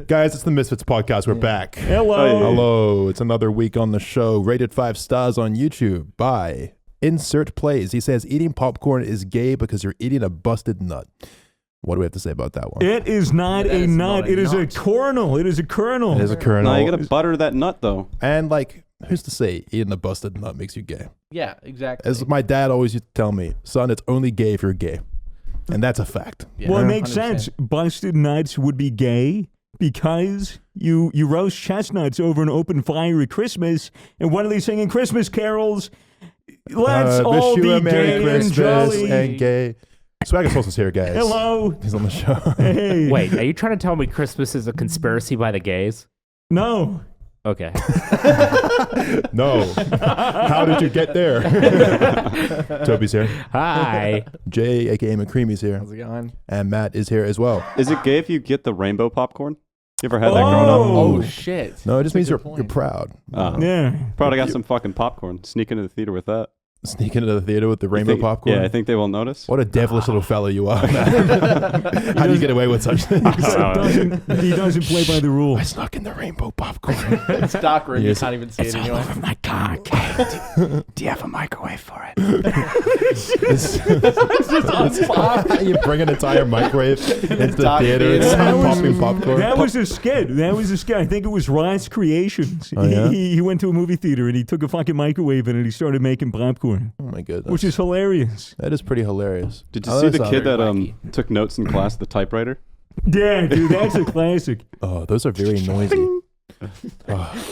Guys, it's the Misfits podcast. We're back. Hello. Hello. It's another week on the show. Rated 5 stars on YouTube by Insert Plays. He says eating popcorn is gay because you're eating a busted nut. What do we have to say about that one? It is not a nut. It is a kernel. It is a kernel. It is a kernel. No, you gotta butter that nut though. And like, who's to say eating a busted nut makes you gay? Yeah, exactly. As my dad always used to tell me, son, it's only gay if you're gay. And that's a fact. Yeah, Well, it makes 100%. sense. Busted nuts would be gay because you roast chestnuts over an open fire at Christmas, and what are they singing Christmas carols? Let's all wish you be a Merry gay and Christmas jolly. and gay. Swagger Sauce is here, guys. Hello. He's on the show. Hey. Wait, are you trying to tell me Christmas is a conspiracy by the gays? No. Okay. No. How did you get there? Toby's here. Hi. Jay, a.k.a. McCreamy's here. How's it going? And Matt is here as well. Is it gay if you get the rainbow popcorn? You ever had that growing up? Oh, shit. No, it just That's means a good you're point. proud. Yeah. Probably got some fucking popcorn. Sneak into the theater with that. Sneak into the theater with the rainbow Think- popcorn. Yeah, I think they will notice. What a devilish little fellow you are, man. How do you get away with such things? He doesn't play by the I rules. snuck in the rainbow popcorn. It's dark room. Yes. You can't even see it anyway. my car, Kate. Do you have a microwave for it? You bring an entire microwave into the Dark theater and theater. start popping popcorn. That was a skit. I think it was Ross Creations. Oh, yeah? He went to a movie theater and he took a fucking microwave and he started making popcorn, Oh my goodness. which is hilarious. That is pretty hilarious. Did you Oh, see that the sounds kid that very took notes in class, the typewriter? Yeah, dude, that's a classic. Oh, those are very noisy.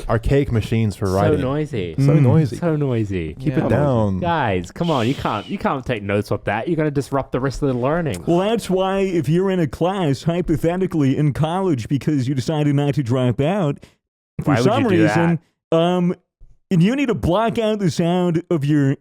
Archaic machines for So writing. noisy. So noisy. So noisy. Keep Yeah. it down. Guys, come on. You can't take notes off that. You're going to disrupt the rest of the learning. Well, that's why if you're in a class, hypothetically, in college, because you decided not to drop out for Why would some you do reason, and you need to block out the sound of your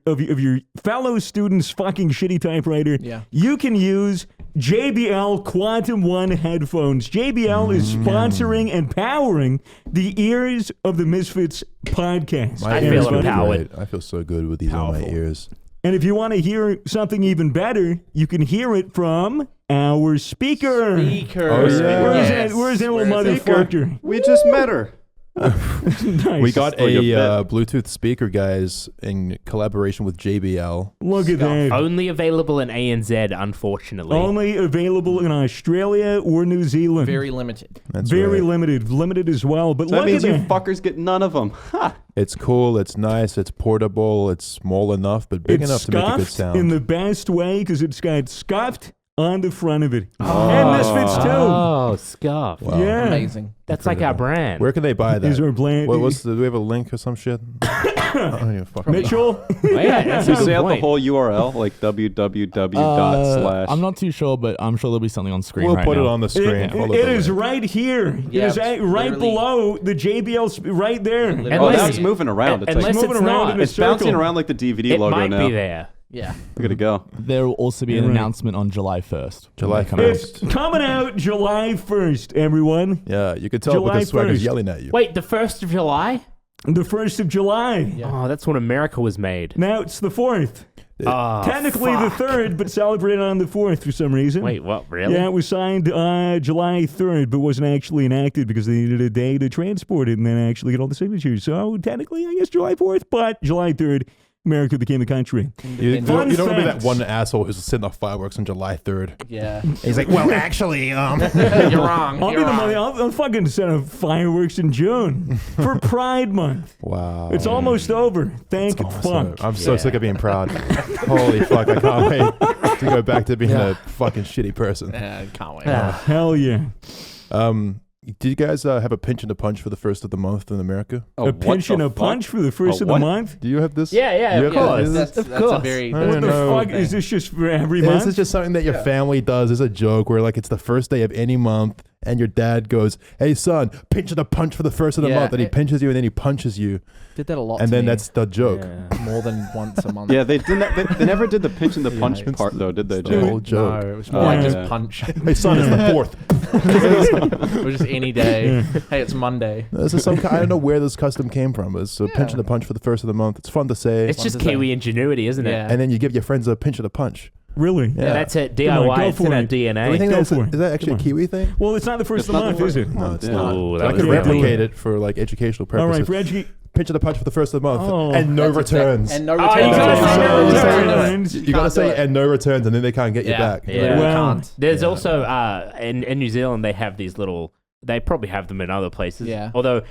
fellow students' fucking shitty typewriter, Yeah. you can use JBL Quantum One headphones. JBL is sponsoring and powering the ears of the Misfits podcast. My I ears feel are empowered. great. I feel so good with these on my ears. And if you want to hear something even better, you can hear it from our speaker. Speaker. Oh, yeah. Where's that little Where is it? motherfucker? We just met her. Nice. We got Like a a Bluetooth speaker, guys, in collaboration with JBL. Look at that. Only available in ANZ, unfortunately. Only available in Australia or New Zealand. Very limited. That's Very right. limited as well. But So that look means at you that. fuckers get none of them. Ha! It's cool. It's nice. It's portable. It's small enough, but big It's enough to make a good scuffed sound. in the best way because it's got scuffed on the front of it. And Misfits too. Oh, scuff. Wow. Yeah. Amazing. That's like our brand. Where can they buy that? These are bland. Do we have a link or some shit? I don't even fucking know. Mitchell? Oh, yeah, that's So a good say out the point. whole URL, like www./ I'm not too sure, but I'm sure there'll be something on screen We'll right put now. it on the screen. It Follow the is link. right here. Yeah, it is it's right literally- below the JBL, right there. Literally. Oh, Unless- that's moving around. It's Unless like moving it's around not. in a it's bouncing circle. around like the DVD It logo might now. be there. Yeah. Look at it go. There will also be an Right. announcement on July 1st. July Come out. 1st. It's coming out July 1st, everyone. Yeah, you could tell July because Swagger's 1st. yelling at you. Wait, the 1st of July? The 1st of July. Yeah. Oh, that's when America was made. Now it's the 4th. Oh, Technically the 3rd, but celebrated on the 4th for some reason. Wait, what? Really? Yeah, it was signed July 3rd, but wasn't actually enacted because they needed a day to transport it and then actually get all the signatures. So technically, I guess July 4th, but July 3rd, America became a country. You Fun don't want to be that fact. one asshole who's setting off fireworks on July 3rd. Yeah. He's like, well, actually, You're wrong. I'll You're be the wrong. money. I'll fucking set up fireworks in June for Pride Month. Wow. It's almost over. Thank Awesome. fuck. I'm so sick of being proud. Holy fuck, I can't wait to go back to being a fucking shitty person. Yeah, I can't wait. Hell yeah. Did you guys have a pinch and a punch for the first of the month in America? Oh, A pinch and a punch for the first of the what? month? Do you have this? Yeah, yeah, You of have course. this? That's a very. I What don't the know. fuck? Is this just for every This month? is just something that your family does as a joke where like it's the first day of any month and your dad goes, hey son, pinch and a punch for the first of the Yeah, month, and he pinches you and then he punches you, Did that a lot. and to then me. that's the joke. more than once a month. Yeah, they didn't. They never did the pinch and the punch Yikes. part though, did they? The Jay? whole joke. No, it was more like just Yeah. punch. Hey son, it's the fourth. It was just any day. Yeah. Hey, it's Monday. This is some kind, I don't know where this custom came from. It's a pinch and a punch for the first of the month. It's fun to say. It's just to say. Kiwi ingenuity, isn't it? Yeah. And then you give your friends a pinch and a punch. Really? Yeah. That's it. Come on, DIY. go It's in for our it. DNA. Do we think Go that's for it. is that actually a Come on. Kiwi thing? Well, it's not the first It's of the not the month, is first- it? No, it's Yeah. not. Ooh, So that I was could really replicate good. it for like educational All purposes. right, Reggie. Pinch of the punch for the first of the month, Oh. and no returns. And no Oh, returns. you gotta say no Oh, returns. You gotta Can't do say it. and no returns, and then they can't get you back. Yeah. Literally Wow. can't. There's Yeah. also in New Zealand they have these little. They probably have them in other places. Yeah. Although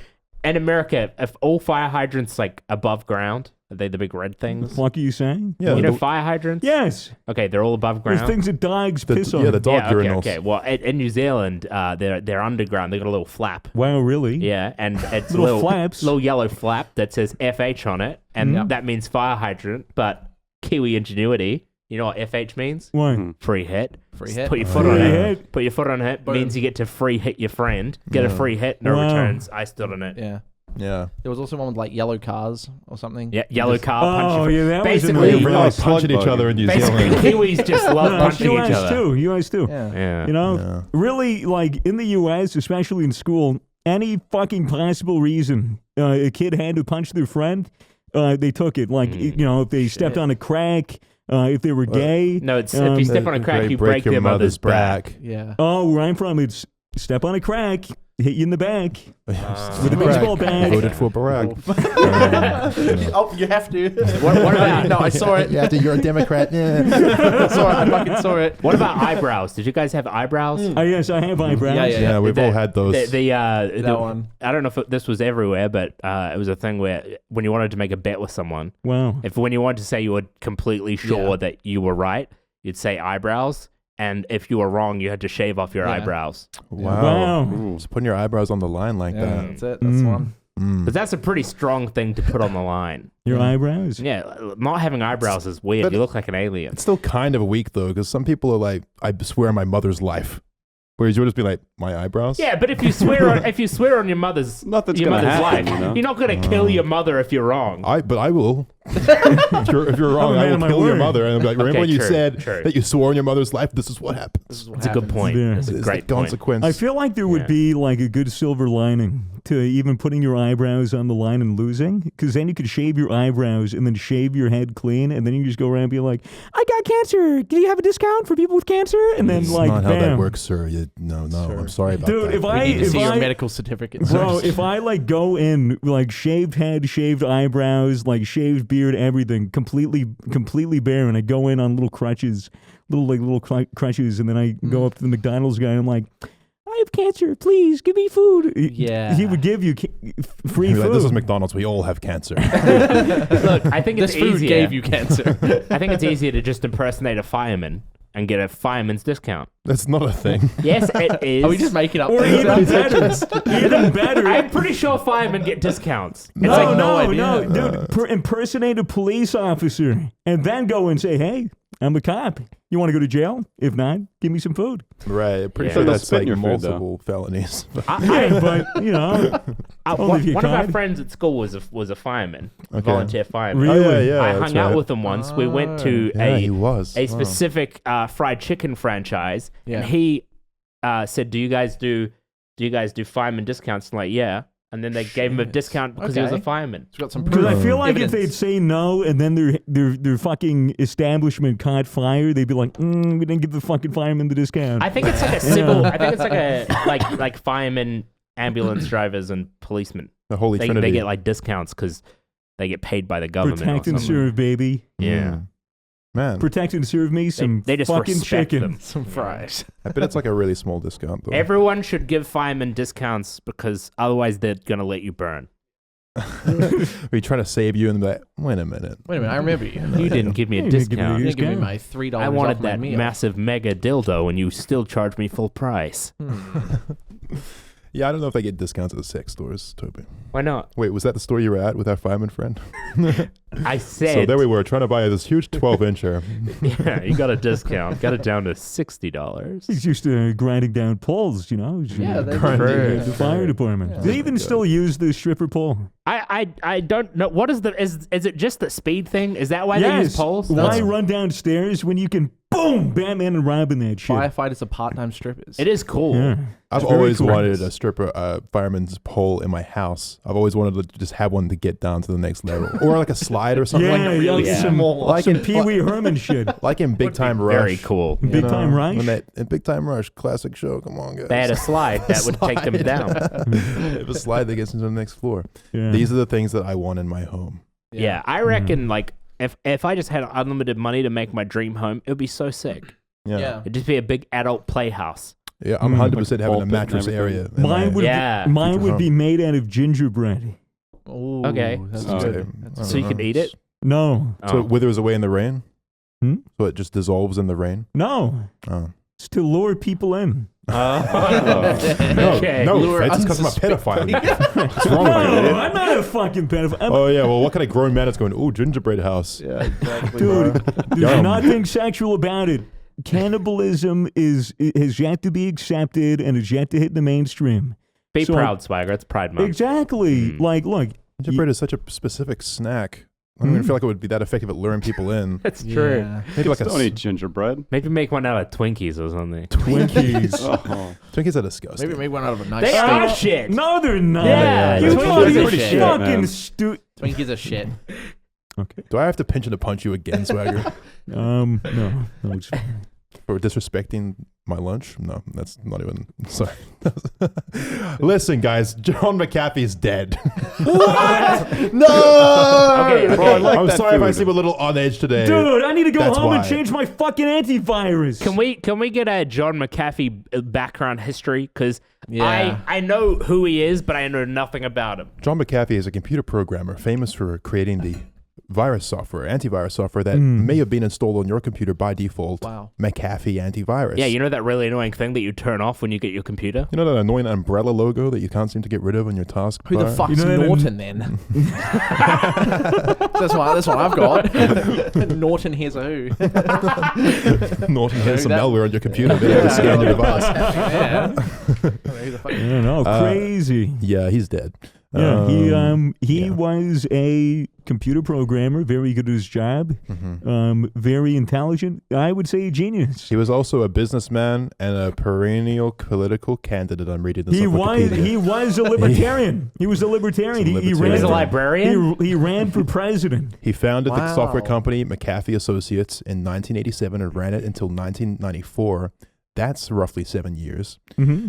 in America, if all fire hydrants like above ground, are they the big red things? What are you saying? Yeah, You know the- fire hydrants? Yes. Okay, they're all above There's ground. things that dogs piss on. yeah, the dog yeah, okay, urinals. okay. Well, in New Zealand, they're underground. They got a little flap. Wow, really? Yeah, and it's Little flaps. little yellow flap that says FH on it, and that means fire hydrant. But Kiwi ingenuity, you know what FH means? Why? Free hit. Free hit. Put your foot Free on it. hit. Put your foot on it Boom. means you get to free hit your friend. Get a free hit, no Wow. returns. I stood on it. Yeah. Yeah. There was also one with like yellow cars or something. Yeah, yellow car punch. Oh, your yeah, that was Basically, annoying. Really Oh, punching each plug other in New basically, Zealand. Kiwis just love No, punching each US other. too. US too. Yeah. Yeah. You know, Yeah. really, like in the US, especially in school, any fucking possible reason a kid had to punch their friend, they took it. Like, you know, if they stepped on a crack, if they were gay. No, it's if you step on a crack, you break their mother's back. Yeah. Oh, where I'm from, it's step on a crack, hit you in the back with a Barack. baseball bat. Voted for Barack. Oh, you have to. What about No, I saw it. Yeah, you're a Democrat. Yeah. Saw it. I fucking saw it. what about eyebrows? Did you guys have eyebrows? Oh, yes, I have eyebrows. Yeah, yeah. Yeah, we've all had those. The one. I don't know if this was everywhere, but it was a thing where when you wanted to make a bet with someone, Wow. when you wanted to say you were completely sure Yeah. that you were right, you'd say eyebrows, and if you were wrong, you had to shave off your Yeah. eyebrows. Wow. Wow. Just putting your eyebrows on the line like Yeah, that. that's it. That's the one. But that's a pretty strong thing to put on the line. Your eyebrows? Yeah, not having eyebrows is weird. But- You look like an alien. It's still kind of weak though, because some people are like, I swear on my mother's life. Whereas you'll just be like, my eyebrows? Yeah, but if you swear on your mother's Nothing's your gonna mother's happen, life, you know? you're not gonna kill your mother if you're wrong. But I will. if you're wrong, I'm a I man will of my kill your word. mother. And I'll be like, remember Okay, when you true, said true. that you swore on your mother's life? This is what happens. It's a good point. Yeah. It's a It's great the point. consequence. I feel like there would Yeah. be like a good silver lining to even putting your eyebrows on the line and losing, because then you could shave your eyebrows and then shave your head clean, and then you just go around and be like, I got cancer. Do you have a discount for people with cancer? And then It's like, not how bam. that works, sir. No, I'm sorry about Dude, that. if I- We need to if see your I- medical certificate. Bro, if I like go in like shaved head, shaved eyebrows, like shaved beard, everything, completely bare, and I go in on little crutches, crutches, and then I go up to the McDonald's guy and I'm like, I have cancer, please give me food. Yeah. He would give you free You'd be food. like, this is McDonald's. We all have cancer. Look, I think it's This food easier. gave you cancer. I think it's easier to just impersonate a fireman and get a fireman's discount. That's not a thing. Yes, it is. Are we just making up Or things even now? better, even better. I'm pretty sure firemen get discounts. It's no, like, no, idea. dude. Impersonate a police officer and then go and say, hey, I'm a cop. You want to go to jail? If not, give me some food. Right. Pretty Yeah. sure They'll that's spit in like your food, though. multiple felonies. Yeah, but, you know, only if you one of our tried. friends at school was a fireman, a Okay. volunteer fireman. Really? Oh, yeah, I that's hung out right. with him once. We went to Yeah, he was. a Wow. specific fried chicken franchise, Yeah. and he said, "Do you guys do fireman discounts?" I'm like, yeah. And then they gave him a discount because he was a Okay. fireman. It's got some Because proof. I feel like if Evidence. they'd say no and then their fucking establishment caught fire, they'd be like, we didn't give the fucking fireman the discount. I think it's like a civil. I think it's like a like firemen, ambulance drivers, and policemen. The Holy They Trinity. get like discounts because they get paid by the government. Protect or and something. serve, baby. Yeah. Mm. Man, Protect and serve me some They just fucking respect chicken. them. some fries. I bet it's like a really small discount though. Everyone should give firemen discounts because otherwise they're gonna let you burn. We try to save you and be like, wait a minute. Wait a minute, I remember you. You didn't give me Yeah, a you didn't give me discount. a You didn't give me discount. my $3 I off wanted my that meal. massive mega dildo, and you still charged me full price. Yeah, I don't know if they get discounts at the sex stores, Toby. Why not? Wait, was that the store you were at with our fireman friend? I said. So there we were trying to buy this huge 12-incher. Yeah, you got a discount. Got it down to $60. He's used to grinding down poles, you know. Yeah, they the fire department. Yeah. They even still use the stripper pole. I don't know. What is the is it just the speed thing? Is that why they use poles? Why run downstairs when you can boom, Batman and Robin that shit. Firefighters are part-time strippers. It is cool. Yeah. I've It's very always cool. wanted a fireman's pole in my house. I've always wanted to just have one to get down to the next level, or like a slide or something. Yeah, like, yeah, like Yeah. some, Like some in- Pee Wee Herman shit. like in Big Time Rush. Very cool. you Big Time Rush? In Big Time Rush, classic show. Come on, guys. They had a slide that would take them down. They have a slide that gets into the next floor. Yeah. These are the things that I want in my home. Yeah, I reckon like if I just had unlimited money to make my dream home, it would be so sick. Yeah. It'd just be a big adult playhouse. Yeah, I'm 100% having a Like mattress pulpit and area. everything. in my- Mine would, Yeah. mine Future would be home. made out of gingerbread. Ooh, Okay. That's Oh. good. Okay. That's I So you don't could know. eat it? No. So Oh. it withers away in the rain? Hmm? So it just dissolves in the rain? No. Oh. It's to lure people in. No, Okay. no, Lure Fred, it's because I'm a pedophile. What's wrong No, with you? I'm not a fucking pedophile. Oh, yeah, well, what kind of grown man is going, ooh, gingerbread house? Yeah, exactly. Dude, there's Yum. nothing sexual about it. Cannibalism has yet to be accepted and is yet to hit the mainstream. Be So- proud, Swagger. It's Pride Month. Exactly. Like, look. Gingerbread is such a specific snack. I don't even feel like it would be that effective at luring people in. That's true. Yeah. Maybe like a Don't eat gingerbread. Maybe make one out of Twinkies or something. Twinkies. Oh. Twinkies are disgusting. Maybe make one out of a nice They steak. are shit. No, they're not. Yeah, you Twinkies are fucking shit, fucking man. stupid. Twinkies are shit. Okay. Do I have to pinch and to punch you again, Swagger, No, it's fine. for disrespecting my lunch? No, that's not even. Sorry. Listen, guys, John McAfee's dead. What? No. Okay, Bro, I like I'm that sorry if I food. seem a little on edge today. Dude, I need to go That's home and why. change my fucking antivirus. Can we get a John McAfee background history? Because Yeah. I know who he is, but I know nothing about him. John McAfee is a computer programmer famous for creating the virus software, antivirus software that may have been installed on your computer by default. Wow. McAfee antivirus. Yeah, you know that really annoying thing that you turn off when you get your computer? You know that annoying umbrella logo that you can't seem to get rid of on your task Who the bar? fuck's You know that Norton then? that's what I've got. Norton here's a who. Norton has some that- malware on your computer. They have to scan your device. Yeah. Who the fuck- I don't know. Crazy. Yeah, he's dead. Yeah, he yeah. was a computer programmer, very good at his job, very intelligent. I would say a genius. He was also a businessman and a perennial political candidate. I'm reading this He on was Wikipedia. a libertarian. He was a libertarian. He's a He libertarian. ran. He's a Yeah. librarian? He ran for president. He founded the software Wow. company McAfee Associates in 1987 and ran it until 1994. That's roughly 7 years. Mm-hmm.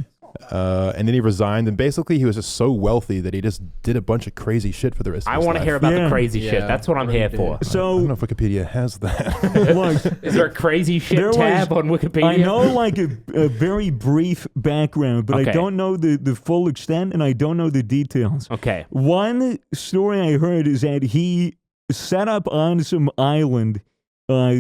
And then he resigned, and basically he was just so wealthy that he just did a bunch of crazy shit for the rest of I his want to life. hear about Yeah. the crazy shit. Yeah, That's what I'm really here do. for. I So don't know if Wikipedia has that. look, Is there a crazy shit There was- tab on Wikipedia? I know like a very brief background, but Okay. I don't know the full extent and I don't know the details. Okay. One story I heard is that he set up on some island,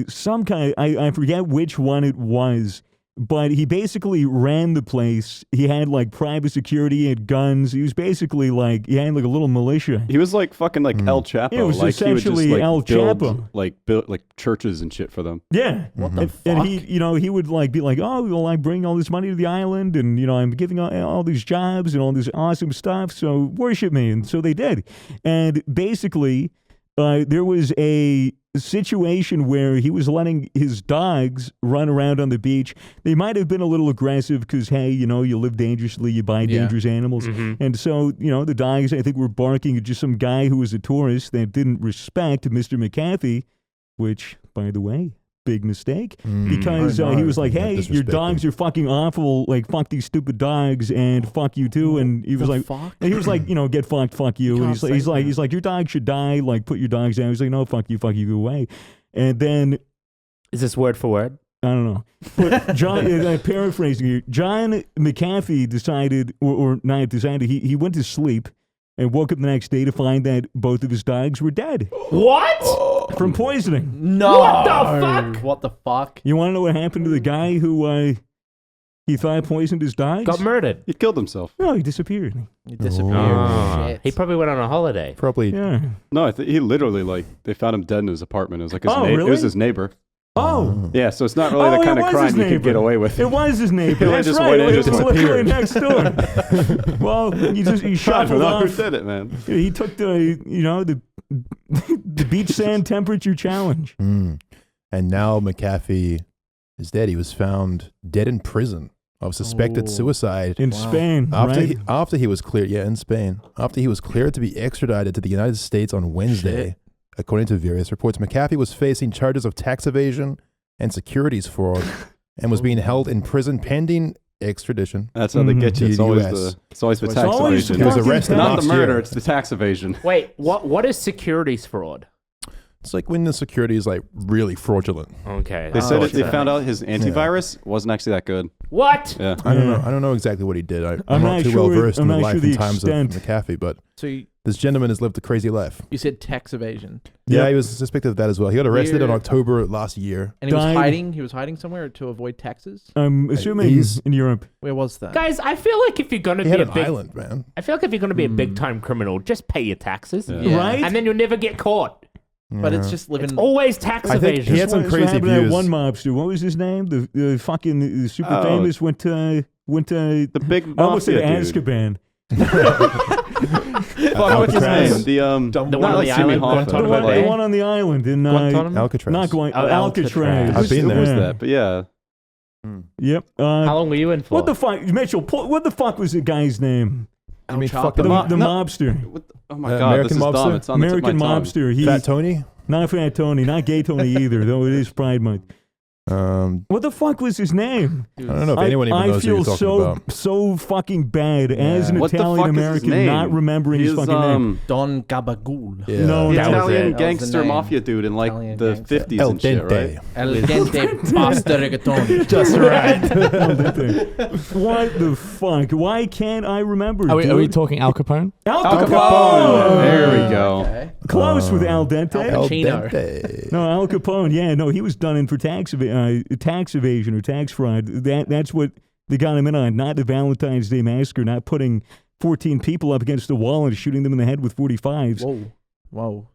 some kind. I forget which one it was, but he basically ran the place. He had like private security, he had guns. He was basically like he had like a little militia. He was like fucking like El Chapo. Yeah, it was like he would just essentially like El build, Chapo. build like churches and shit for them. Yeah, What the and fuck? he, he would like be like, oh, well, I bring all this money to the island, and I'm giving all these jobs and all this awesome stuff. So worship me, and so they did. And basically, there was a situation where he was letting his dogs run around on the beach. They might have been a little aggressive because, hey, you live dangerously, you buy dangerous animals. And so, the dogs, I think, were barking at just some guy who was a tourist that didn't respect Mr. McAfee, which, by the way, big mistake, because I know. he was like, Yeah, hey, your disrespect dogs him. are fucking awful, like, fuck these stupid dogs, and fuck you too. And he was The like, fuck? and he was like, get fucked, fuck you. And can't he's like, say he's that. like, your dog should die, like, put your dogs down. He's like, no, fuck you, go away. And then, Is this word for word? I don't know. But John, I'm paraphrasing here, John McAfee decided, or not decided, he went to sleep and woke up the next day to find that both of his dogs were dead What? from poisoning. No. What the fuck? What the fuck? You want to know what happened to the guy who he thought poisoned his dogs? Got murdered. He killed himself. No, he disappeared. You disappeared. Oh. Shit. He probably went on a holiday. Probably. Yeah. No, he literally like they found him dead in his apartment. It was like his Oh, It really? was his neighbor. Oh. Yeah, so it's not really Oh, the it kind of was crime his you could neighbor. get away with. It was his neighbor. He That's just right. went in and It was just literally disappeared. next door. Well, he I shuffled don't know who off. did it, man. He took the beach sand temperature challenge. And now McAfee is dead. He was found dead in prison of suspected suicide In Spain, right? After he was cleared, in Spain. After he was cleared to be extradited to the United States on Wednesday, according to various reports. McAfee was facing charges of tax evasion and securities fraud and was being held in prison pending extradition. That's how they get you. It's To the always US. the tax always evasion. He was fucking arrested Not last the murder, year. it's the tax evasion. Wait, what is securities fraud? It's like when the security is like really fraudulent. Okay. They said that's they what found I out his antivirus wasn't actually that good. What? Yeah. I don't know. I don't know exactly what he did. I'm I'm not not too sure- well versed in I'm the not life sure and the times of extent. McAfee, but So this gentleman has lived a crazy life. you said tax evasion, Yeah, he was suspected of that as well. He got arrested in Weird. October last year. and he was Died. hiding. He was hiding somewhere to avoid taxes. I'm assuming he's- in Europe. Where was that? Guys, I feel like if you're gonna He be had a an big, island, man. I feel like if you're gonna be a big time criminal, just pay your taxes, Yeah. Right? and then you'll never get caught. But it's Yeah. just living. It's always tax I think evasion. he had some That's what crazy happened to that views. one mobster. What was his name? The fucking super Oh. famous went to The big I almost said mafia dude. Azkaban. Fuck, what's his Alcatraz. name? The one on the island, The one on the island in Alcatraz. not going Oh, Alcatraz. I've been there. Who's Yeah. that? But yeah. Yep. How long were you in for? What the fuck, Mitchell? What the fuck was the guy's name? You mean Chapo. fucking The No. mobster, What the- oh my American god, this is dumb. mobster? It's on the tip of American my tongue. mobster. He Fat Tony? not Fat Tony, not Gay Tony either. Though it is Pride Month. What the fuck was his name? I don't know if anyone even knows who feel you're talking so about. so fucking bad as an What the fuck is Italian his American name? not remembering his He's, fucking name. Don Gabagool. Yeah. No, The That was Italian it. That was the gangster name. mafia dude in like Italian the gangster. 50s El and shit, Dente. right? El gente pasta reggaeton. Just right. What the fuck? Why can't I remember? Are we dude? talking Al Capone? Al Al Capone? Capone! There we go. Okay. Close with Al Dente. Al Pacino. Dente. No, Al Capone. Yeah, no, he was done in for tax evasion or tax fraud. That's what they got him in on. Not the Valentine's Day massacre. Not putting 14 people up against a wall and shooting them in the head with 45s. Whoa.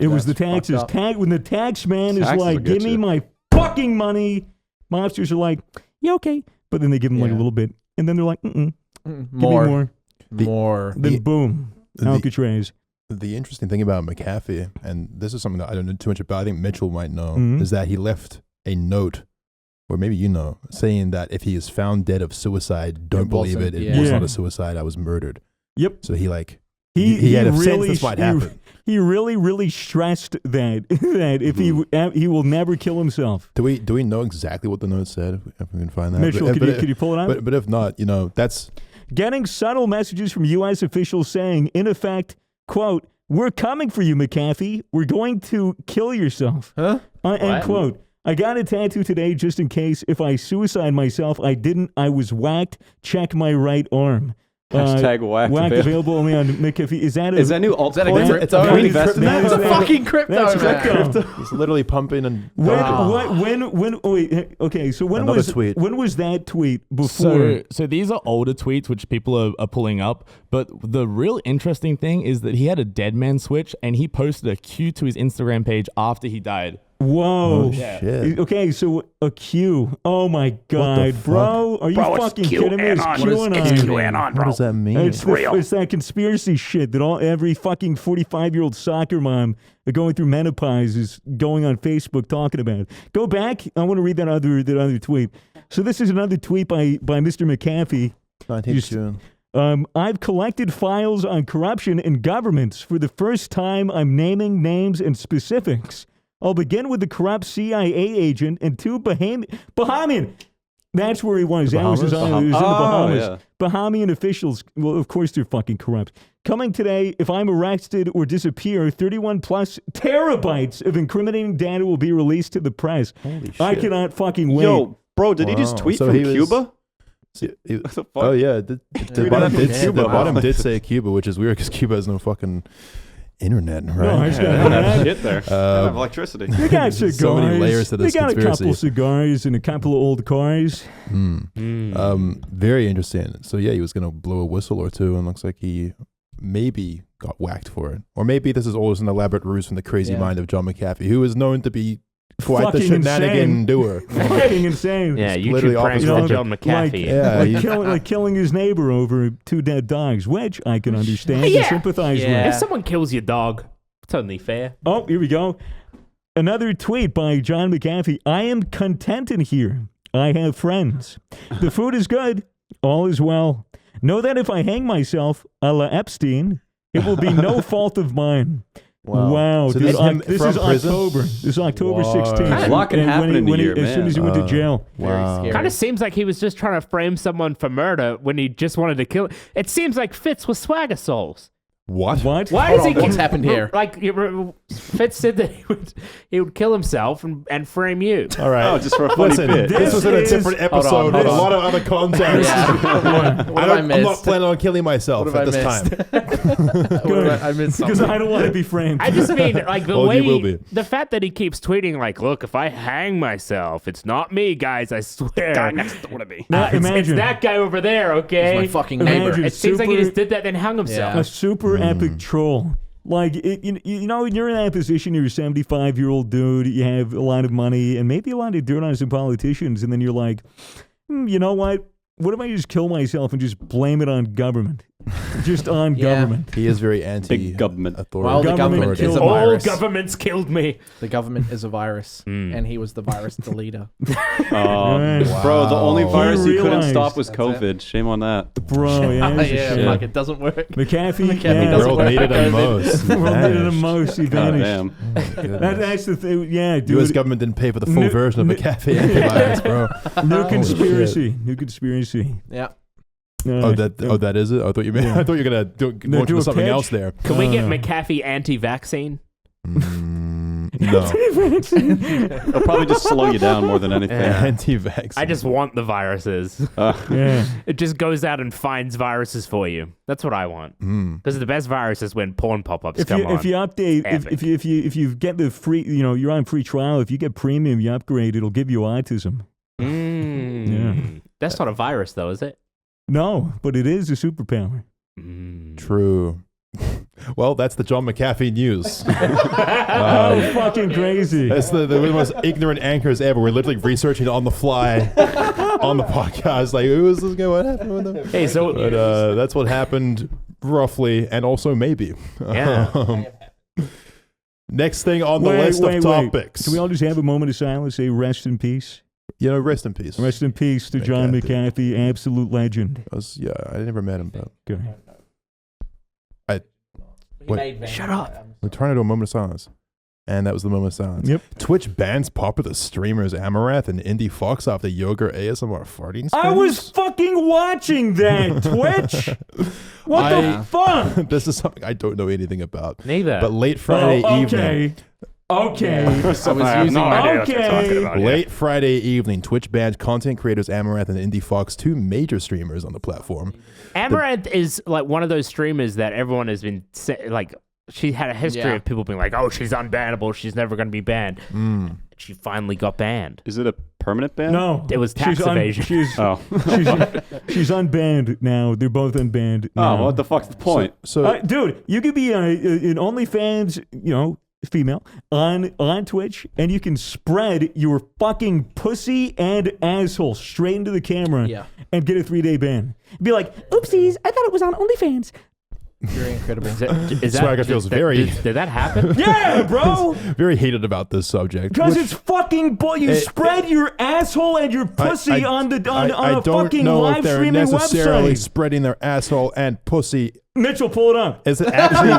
It was the That's taxes. fucked up. When the tax man is Taxes will like, get "Give me you." my fucking money," mobsters are like, "Yeah, okay," but then they give him like a Yeah. little bit, and then they're like, "Mm-mm, give me more." More. Then The- boom, the- Alcatraz. The interesting thing about McAfee, and this is something that I don't know too much about, I think Mitchell might know, Mhm. is that he left a note, or maybe you know, saying that if he is found dead of suicide, don't believe it. wasn't, It yeah. was Yeah. not a suicide. I was murdered. Yep. So he like He had a sense really this might happen. He really stressed that if he will never kill himself. Do we know exactly what the note said? If we can find that. Mitchell, But- could you pull it out? but if not, you know, that's Getting subtle messages from U.S. officials saying, in effect, quote, "We're coming for you, McAfee. We're going to kill yourself." Huh? End What? quote. "I got a tattoo today just in case if I suicide myself. I didn't. I was whacked. Check my right arm." Hashtag whacked Whacked available. available only on McAfee. Is that Is that new altcoin? Is that a crypto? It's a That invest in is- that? that It's a is- fucking crypto. That's man. crypto. it's literally pumping and When wait, okay, so when Another was tweet. when was that tweet before? So these are older tweets which people are pulling up. But the real interesting thing is that he had a dead man switch and he posted a Q to his Instagram page after he died. Whoa. Oh, shit. Okay, so a Q. Oh my god, fuck? bro. Are you fucking kidding me? It's QAnon. what does that mean? It's that conspiracy shit that every fucking 45-year-old soccer mom going through menopause is going on Facebook talking about. Go back. I want to read that other tweet. So this is another tweet by Mr. McAfee. 19th June. I've collected files on corruption in governments. For the first time, I'm naming names and specifics. I'll begin with the corrupt CIA agent and two Bahamian. That's where he was. That was his Bahamas? island. He was in the Oh, Bahamas. yeah. Bahamian officials, well, of course they're fucking corrupt. Coming today, if I'm arrested or disappear, 31 plus terabytes of incriminating data will be released to the press. Holy shit. I cannot fucking wait. Yo, bro, did he just Wow. tweet So from he was- Cuba? He- What the fuck? oh yeah, the Tweeted bottom that did from the Cuba. bottom Wow. did say Cuba, which is weird because Cuba has no fucking internet, No, I right? just Yeah, got they don't have that. shit there. They don't have electricity. They got cigars. So many layers to this They got a conspiracy. couple cigars and a couple of old cars. Very interesting. So yeah, he was gonna blow a whistle or two, and looks like he maybe got whacked for it, or maybe this is all just an elaborate ruse from the crazy Yeah. mind of John McAfee, who is known to be quite the Fucking shenanigan insane. doer. Fucking insane. Yeah, literally YouTube pranks opposite. for John McAfee. Yeah, he- Like killing his neighbor over two dead dogs, which I can understand Yeah. and sympathize Yeah. If someone kills your dog, it's only fair. with. Oh, here we go. Another tweet by John McAfee. I am content in here. I have friends. The food is good. All is well. Know that if I hang myself, a la Epstein, it will be no fault of mine. Wow, So dude, this is him this from is prison? October. This is October Wow. 16th. A lot can And happen in a year, as soon as he went to jail. Wow. scary. Kind of seems like he was just trying to frame someone for murder when he just wanted to kill. It seems like Fitz was swagger souls. What? What? Why Hold does on, he? what's happened here? Like Fitz said that he would kill himself and frame you. All right. Oh, just for a funny Listen, bit. this was in a different episode hold with a on. lot of other context. What have I I'm not missed? planning on killing myself What at have this I time. Good. I missed Because something. I don't want to be framed. I just mean like the Well, way you will be. the fact that he keeps tweeting like, "Look, if I hang myself, it's not me, guys. I swear." Guy next door to me. Now, It's imagine that guy over there, okay? It's my fucking neighbor. Imagine It seems like he super- just did that, then hung himself. Yeah. a super epic troll. Like, you know, when you're in that position, you're a 75-year-old dude, you have a lot of money, and maybe a lot of dirt on some politicians, and then you're like, you know what? What if I just kill myself and just blame it on government? Just on Yeah. government. He is very anti Big government. authority. Well, the Government government is a killed- All virus. governments killed me. The government is a virus, and he was the virus deleter. Bro, the only Wow. virus He you couldn't realized- stop was That's COVID. Shame on that. Bro, yeah, that's a yeah, shit. fuck, it doesn't work. McAfee, McAfee yeah. the doesn't world work. needed him most. He World needed him vanished. most. He God vanished. damn. That's the thing. Yeah, dude. U.S. government didn't pay for the full New- version of McAfee antivirus, bro. New conspiracy. New conspiracy. Yeah. Oh, that is it. I thought you meant. I thought you were gonna go do into a something pitch? else there. Can we get no. McAfee anti-vaccine? No, It'll probably just slow you down more than anything. anti-vax. I just want the viruses. Yeah. It just goes out and finds viruses for you. That's what I want. Because the best virus is when porn pop-ups If come you on. if you update Epic. if you get the free, you know, you're on free trial. If you get premium, you upgrade. It'll give you autism. Yeah. That's not a virus, though, is it? No, but it is a superpower. True. Well, that's the John McAfee news. Oh, fucking crazy. That's the most ignorant anchors ever. We're literally researching on the fly on the podcast. Like, who is this guy? What happened with him? Hey, so But that's what happened, roughly, and also maybe. Yeah. Next thing on the list of topics. Can we all just have a moment of silence? Say rest in peace. You know, rest in peace. Rest in peace to John McAfee. McAfee, absolute legend. I never met him, but Okay. shut up. we're trying to do a moment of silence. And that was the moment of silence. Yep. Twitch bans popular streamers Amaranth and Indie Fox after Yoga ASMR farting I was fucking watching that, Twitch. What the fuck? This is something I don't know anything about. Neither. But late Friday evening. Okay. I was using Late Friday evening, Twitch banned content creators Amaranth and Indie Fox, two major streamers on the platform. Amaranth is like one of those streamers that everyone has been like. She had a history Yeah. of people being like, "Oh, she's unbannable. She's never going to be banned." She finally got banned. Is it a permanent ban? No. It was tax evasion. Oh. She's unbanned now. They're both unbanned now. Oh, what the fuck's the point? So Dude, you could be an OnlyFans, you know, female on Twitch, and you can spread your fucking pussy and asshole straight into the camera and get a 3-day ban. Be like, oopsies, I thought it was on OnlyFans. Very incredible. Swagger feels very- Did that happen? Yeah, bro. very heated about this subject. Because it's fucking you spread your asshole and your pussy on a don't fucking know live if they're streaming necessarily website. spreading their asshole and pussy. Mitchell, pull it up. Is it actually?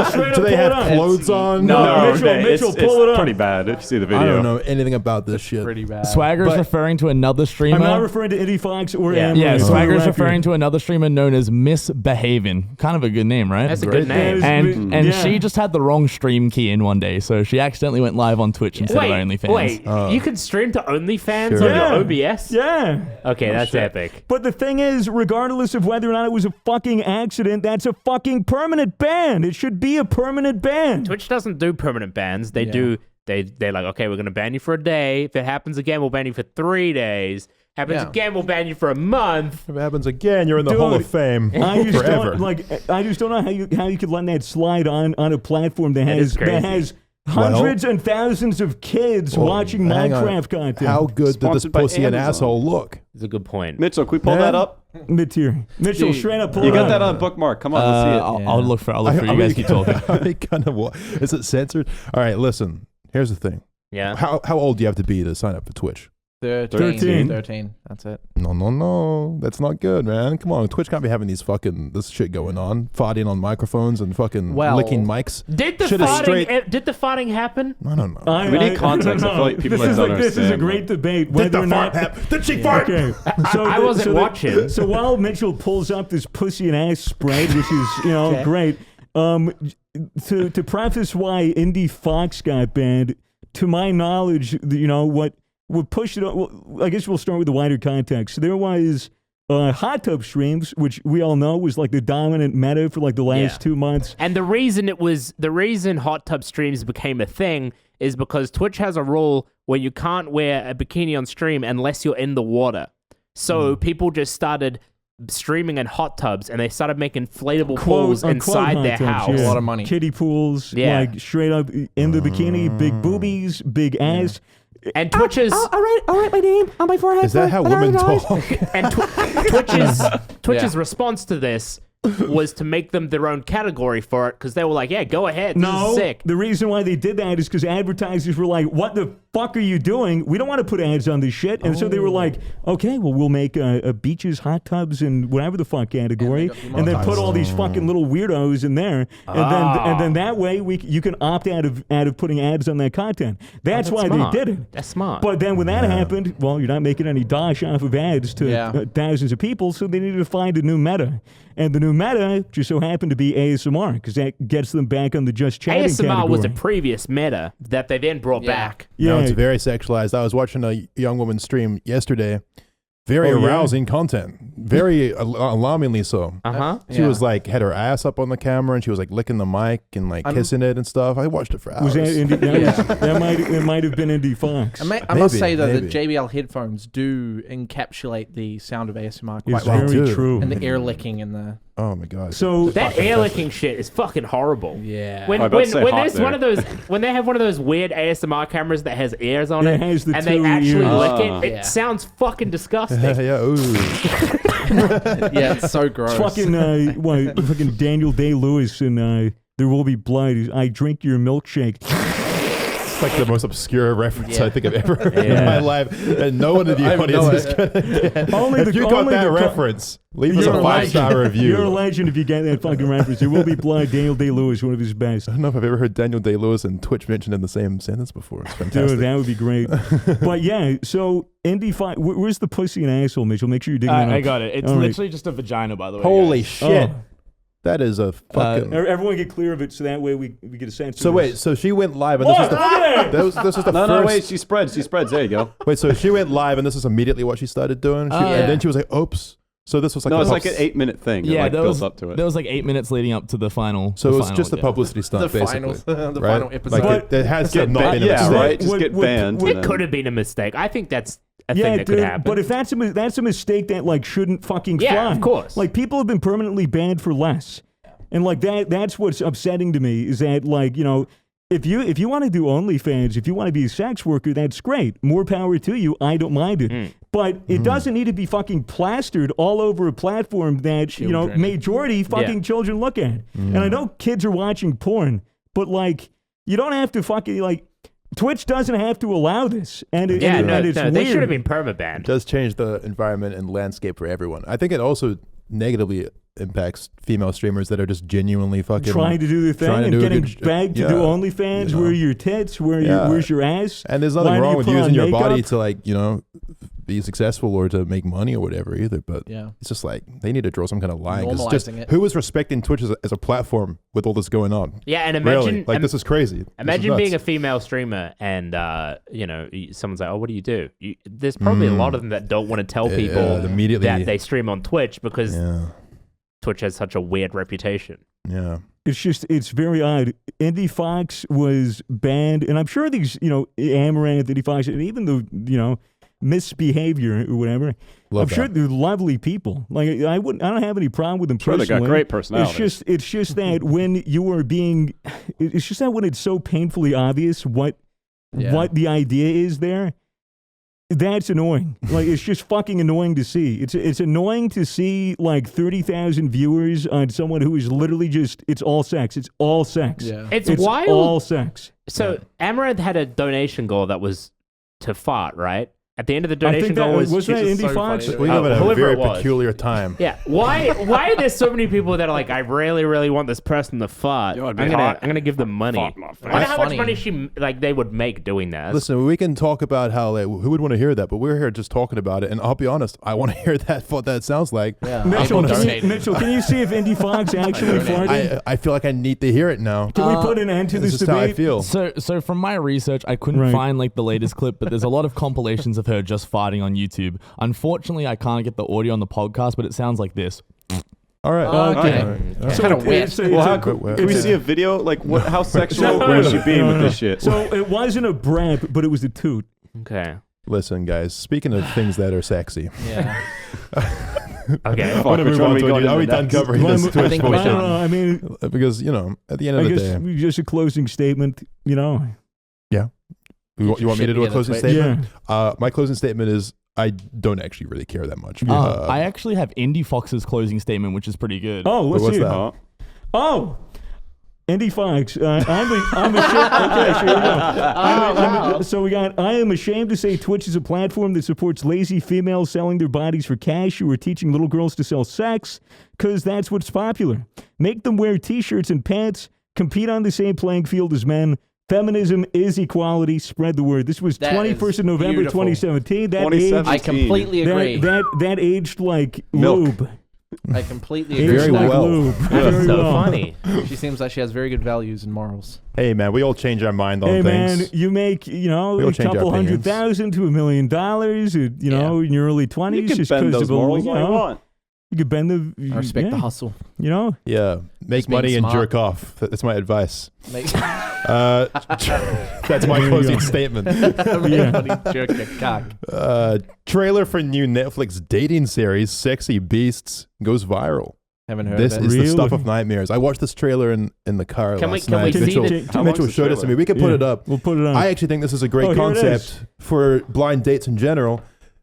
straight up Do they pull have it up. clothes on? No, Mitchell, pull it up. It's pretty bad if you see the video. I don't know anything about this shit. Pretty bad. Swagger's But- referring to another streamer. I'm not referring to Indie Fox or Yeah. Amaranth. Yeah, For the Swagger's record. referring to another streamer known as Misbehavin'. Kind of a good name, right? That's a good name. And she just had the wrong stream key in one day, so she accidentally went live on Twitch instead of OnlyFans. Wait, you can stream to OnlyFans Sure. on your OBS? Yeah. Okay, that's epic. But the thing is, regardless of whether or not it was a fucking accident, that's a fucking permanent ban. It should be a permanent ban. Twitch doesn't do permanent bans. They do. They're like, okay, we're gonna ban you for a day. If it happens again, we'll ban you for 3 days. Happens again, we'll ban you for a month. If it happens again, you're in the Dude, Hall of Fame I just forever. I just don't know how you could let that slide on a platform that is crazy. has hundreds and thousands of kids watching hang on. Minecraft content. How good did this Sponsored by pussy and Amazon. asshole look? It's a good point. Mitchell, can we pull Yeah. that up? Mid-tier. Mitchell, Dude, straight up pull You it got up. that on bookmark. Come on, let's see it. I'll look for you guys keep talking. Kind of what? Is it censored? All right, listen. Here's the thing. Yeah. How old do you have to be to sign up for Twitch? 13. 13. That's it. No. That's not good, man. Come on. Twitch can't be having this shit going on. Farting on microphones and fucking licking mics. Did the farting happen? I don't know. We need context. I feel like people don't understand. This is a great debate. Whether or not Did she fart? Okay. I wasn't watching. So while Mitchell pulls up this pussy and ass spread, which is great, to preface why Indie Fox got banned, to my knowledge, what pushed it. Well, I guess we'll start with the wider context. So there was hot tub streams, which we all know was like the dominant meta for like the last 2 months. And the reason hot tub streams became a thing is because Twitch has a rule where you can't wear a bikini on stream unless you're in the water. So people just started streaming in hot tubs, and they started making inflatable pools inside their house. A lot of money. Kiddie pools, like straight up in the bikini, big boobies, big ass. And Twitch's all right, my name on my forehead. Is that how women talk? and Twitch's response to this was to make them their own category for it, because they were like, yeah, go ahead, this is sick. The reason why they did that is because advertisers were like, what the fuck are you doing? We don't want to put ads on this shit. And so they were like, okay, well, we'll make a beaches, hot tubs, and whatever the fuck category, and then put all these fucking little weirdos in there, and then that way you can opt out of putting ads on that content. That's why smart. they did it. That's smart. But then when that happened, well, you're not making any dosh off of ads to thousands of people, so they needed to find a new meta. And the new meta just so happened to be ASMR, because that gets them back on the just chatting ASMR category. was a previous meta that they then brought back. No, it's very sexualized. I was watching a young woman stream yesterday. Very arousing content. Very alarmingly so. She was like, had her ass up on the camera, and she was like licking the mic and like kissing it and stuff. I watched it for hours. Was that that might have been Indie Fox. I must say though, the JBL headphones do encapsulate the sound of ASMR quite It's well. very true. And the ear licking and the Oh my god. So that air licking shit is fucking horrible. Yeah. When there's one of those, when they have one of those weird ASMR cameras that has ears on it, has the and they two actually ears. lick it, it sounds fucking disgusting. Yeah, it's so gross. Fucking fucking Daniel Day-Lewis and There Will Be Blood. I drink your milkshake. It's like the most obscure reference I think I've ever heard in my life, and no one in the audience is gonna get. If you got that reference, leave us a 5-star review. You're a legend if you get that fucking reference. There Will Be Blood. Daniel Day-Lewis, one of his best. I don't know if I've ever heard Daniel Day-Lewis and Twitch mentioned in the same sentence before. It's fantastic. Dude, that would be great. But yeah, so Indie Fox. Where's the pussy and asshole, Mitchell? Make sure you're digging it up. I got it. It's All literally just a vagina, by the way. Holy guys. shit. That is a fucking. Everyone get clear of it, so that way we get a sense. So of wait, this. so she went live, and this was the No, first. no, wait. She spreads. There you go. Wait, so she went live, and this is immediately what she started doing, and then she was like, "Oops." So this was like it's like an 8-minute thing. Yeah, it builds up to it. There was like 8 minutes leading up to the final. So it was just a publicity stunt, the basically. the right? final episode. Like it has to not been a yeah, mistake. right. Just get banned. It could have been a mistake. I think that's a thing that could happen. But if that's a mistake that like shouldn't fucking fly. Yeah, of course. Like people have been permanently banned for less. And like that's what's upsetting to me is that like, you know, if you want to do OnlyFans, if you want to be a sex worker, that's great. More power to you. I don't mind it. But it doesn't need to be fucking plastered all over a platform that, you know, majority fucking children look at. And I know kids are watching porn, but like you don't have to fucking like Twitch doesn't have to allow this. And it's weird. They should have been permabanned. It does change the environment and landscape for everyone. I think it also negatively impacts female streamers that are just genuinely fucking trying to do their thing and getting begged to do OnlyFans. You know. Where are your tits? Where's your ass? And there's nothing wrong with using your body to like, you know, be successful or to make money or whatever either. But it's just like they need to draw some kind of line. Normalizing it. Who is respecting Twitch as a platform with all this going on? Yeah, and imagine really? Like this is crazy. Imagine being a female streamer and you know, someone's like, "Oh, what do you do?" There's probably a lot of them that don't want to tell people that they stream on Twitch because Twitch has such a weird reputation. Yeah. It's very odd. Indie Fox was banned, and I'm sure these, you know, Amaranth, Indie Fox, and even the, you know, Misbehavior or whatever. I'm sure they're lovely people. Like I don't have any problem with them personally. They got great personalities. It's just that when you are being, it's just that when it's so painfully obvious what the idea is there. That's annoying. Like it's just fucking annoying to see. It's annoying to see like 30,000 viewers on someone who is literally just it's all sex. It's all sex. Yeah. It's wild. All sex. So Amaranth had a donation goal that was to fart, right? At the end of the I think donation that goal was was that Jesus, Indie so Fox. funny. We live in a whoever very it was. peculiar time. Yeah. Why are there so many people that are like, I really want this person to fart? Yo, I'm it'd be hot. gonna give them money. Fart my face. I wonder how much Funny. money they would make doing that. Listen, we can talk about how like, who would want to hear that, but we're here just talking about it. And I'll be honest, I want to hear that. What that sounds like. Yeah. Mitchell, I'll can donate. you see if Indie Fox actually farted? I feel like I need to hear it now. Can we put an end to This this is how I debate? feel. So from my research, I couldn't Right. find like the latest clip, but there's a lot of compilations of her just farting on YouTube. Unfortunately, I can't get the audio on the podcast, but it sounds like this. All right. Okay. All right. All right. So Kinda wet. it's a- Well, it's how a- could Can we it's see a- a video? Like, what? How sexual No, was no, she being no, with no. this shit? So it wasn't a brap, but it was a toot. Okay. Listen, guys. Speaking of things that are sexy, Yeah. Okay. Fuck, what are which one are we going Are we into done next? covering Well, this I Twitch think I we don't bullshit? should. know. I mean, Because at the end I of the guess day, just a closing statement. You know. you want me to do a Shit closing together, statement? Yeah. My closing statement is I don't actually really care that much. I actually have Indie Fox's closing statement, which is pretty good. Oh, let's what's see. that? Huh? Oh, Indie Fox. I'm ashamed. Okay, sure. So we got. I am ashamed to say Twitch is a platform that supports lazy females selling their bodies for cash who are teaching little girls to sell sex because that's what's popular. Make them wear T-shirts and pants. Compete on the same playing field as men. Feminism is equality. Spread the word. This was That 21st is of November, beautiful. 2017. That 2017. I completely agree. that aged like Milk. lube. I completely Aged agree. Very with that. like well. lube. That's Very so well. funny. She seems like she has very good values and morals. Hey, man, we all change our mind on Hey things. man, you make We'll a change our couple opinions. $100,000 to $1 million, in your early 20s. You can just bend 'cause those of a- morals all you want. You could bend the. I respect the yeah, hustle. Yeah, make Just being money and smart. jerk off. That's my advice. Make That's my There you closing go. statement. everybody jerk a cock. Trailer for new Netflix dating series, Sexy Beasts, goes viral. Haven't heard This of it. is the Really? stuff of nightmares. I watched this trailer in the car Can we- last can we night. see Mitchell, the- How Mitchell long's the showed it to me. trailer? We can put it up. We'll put it on. I actually think this is a great Oh, here it concept for blind dates in general.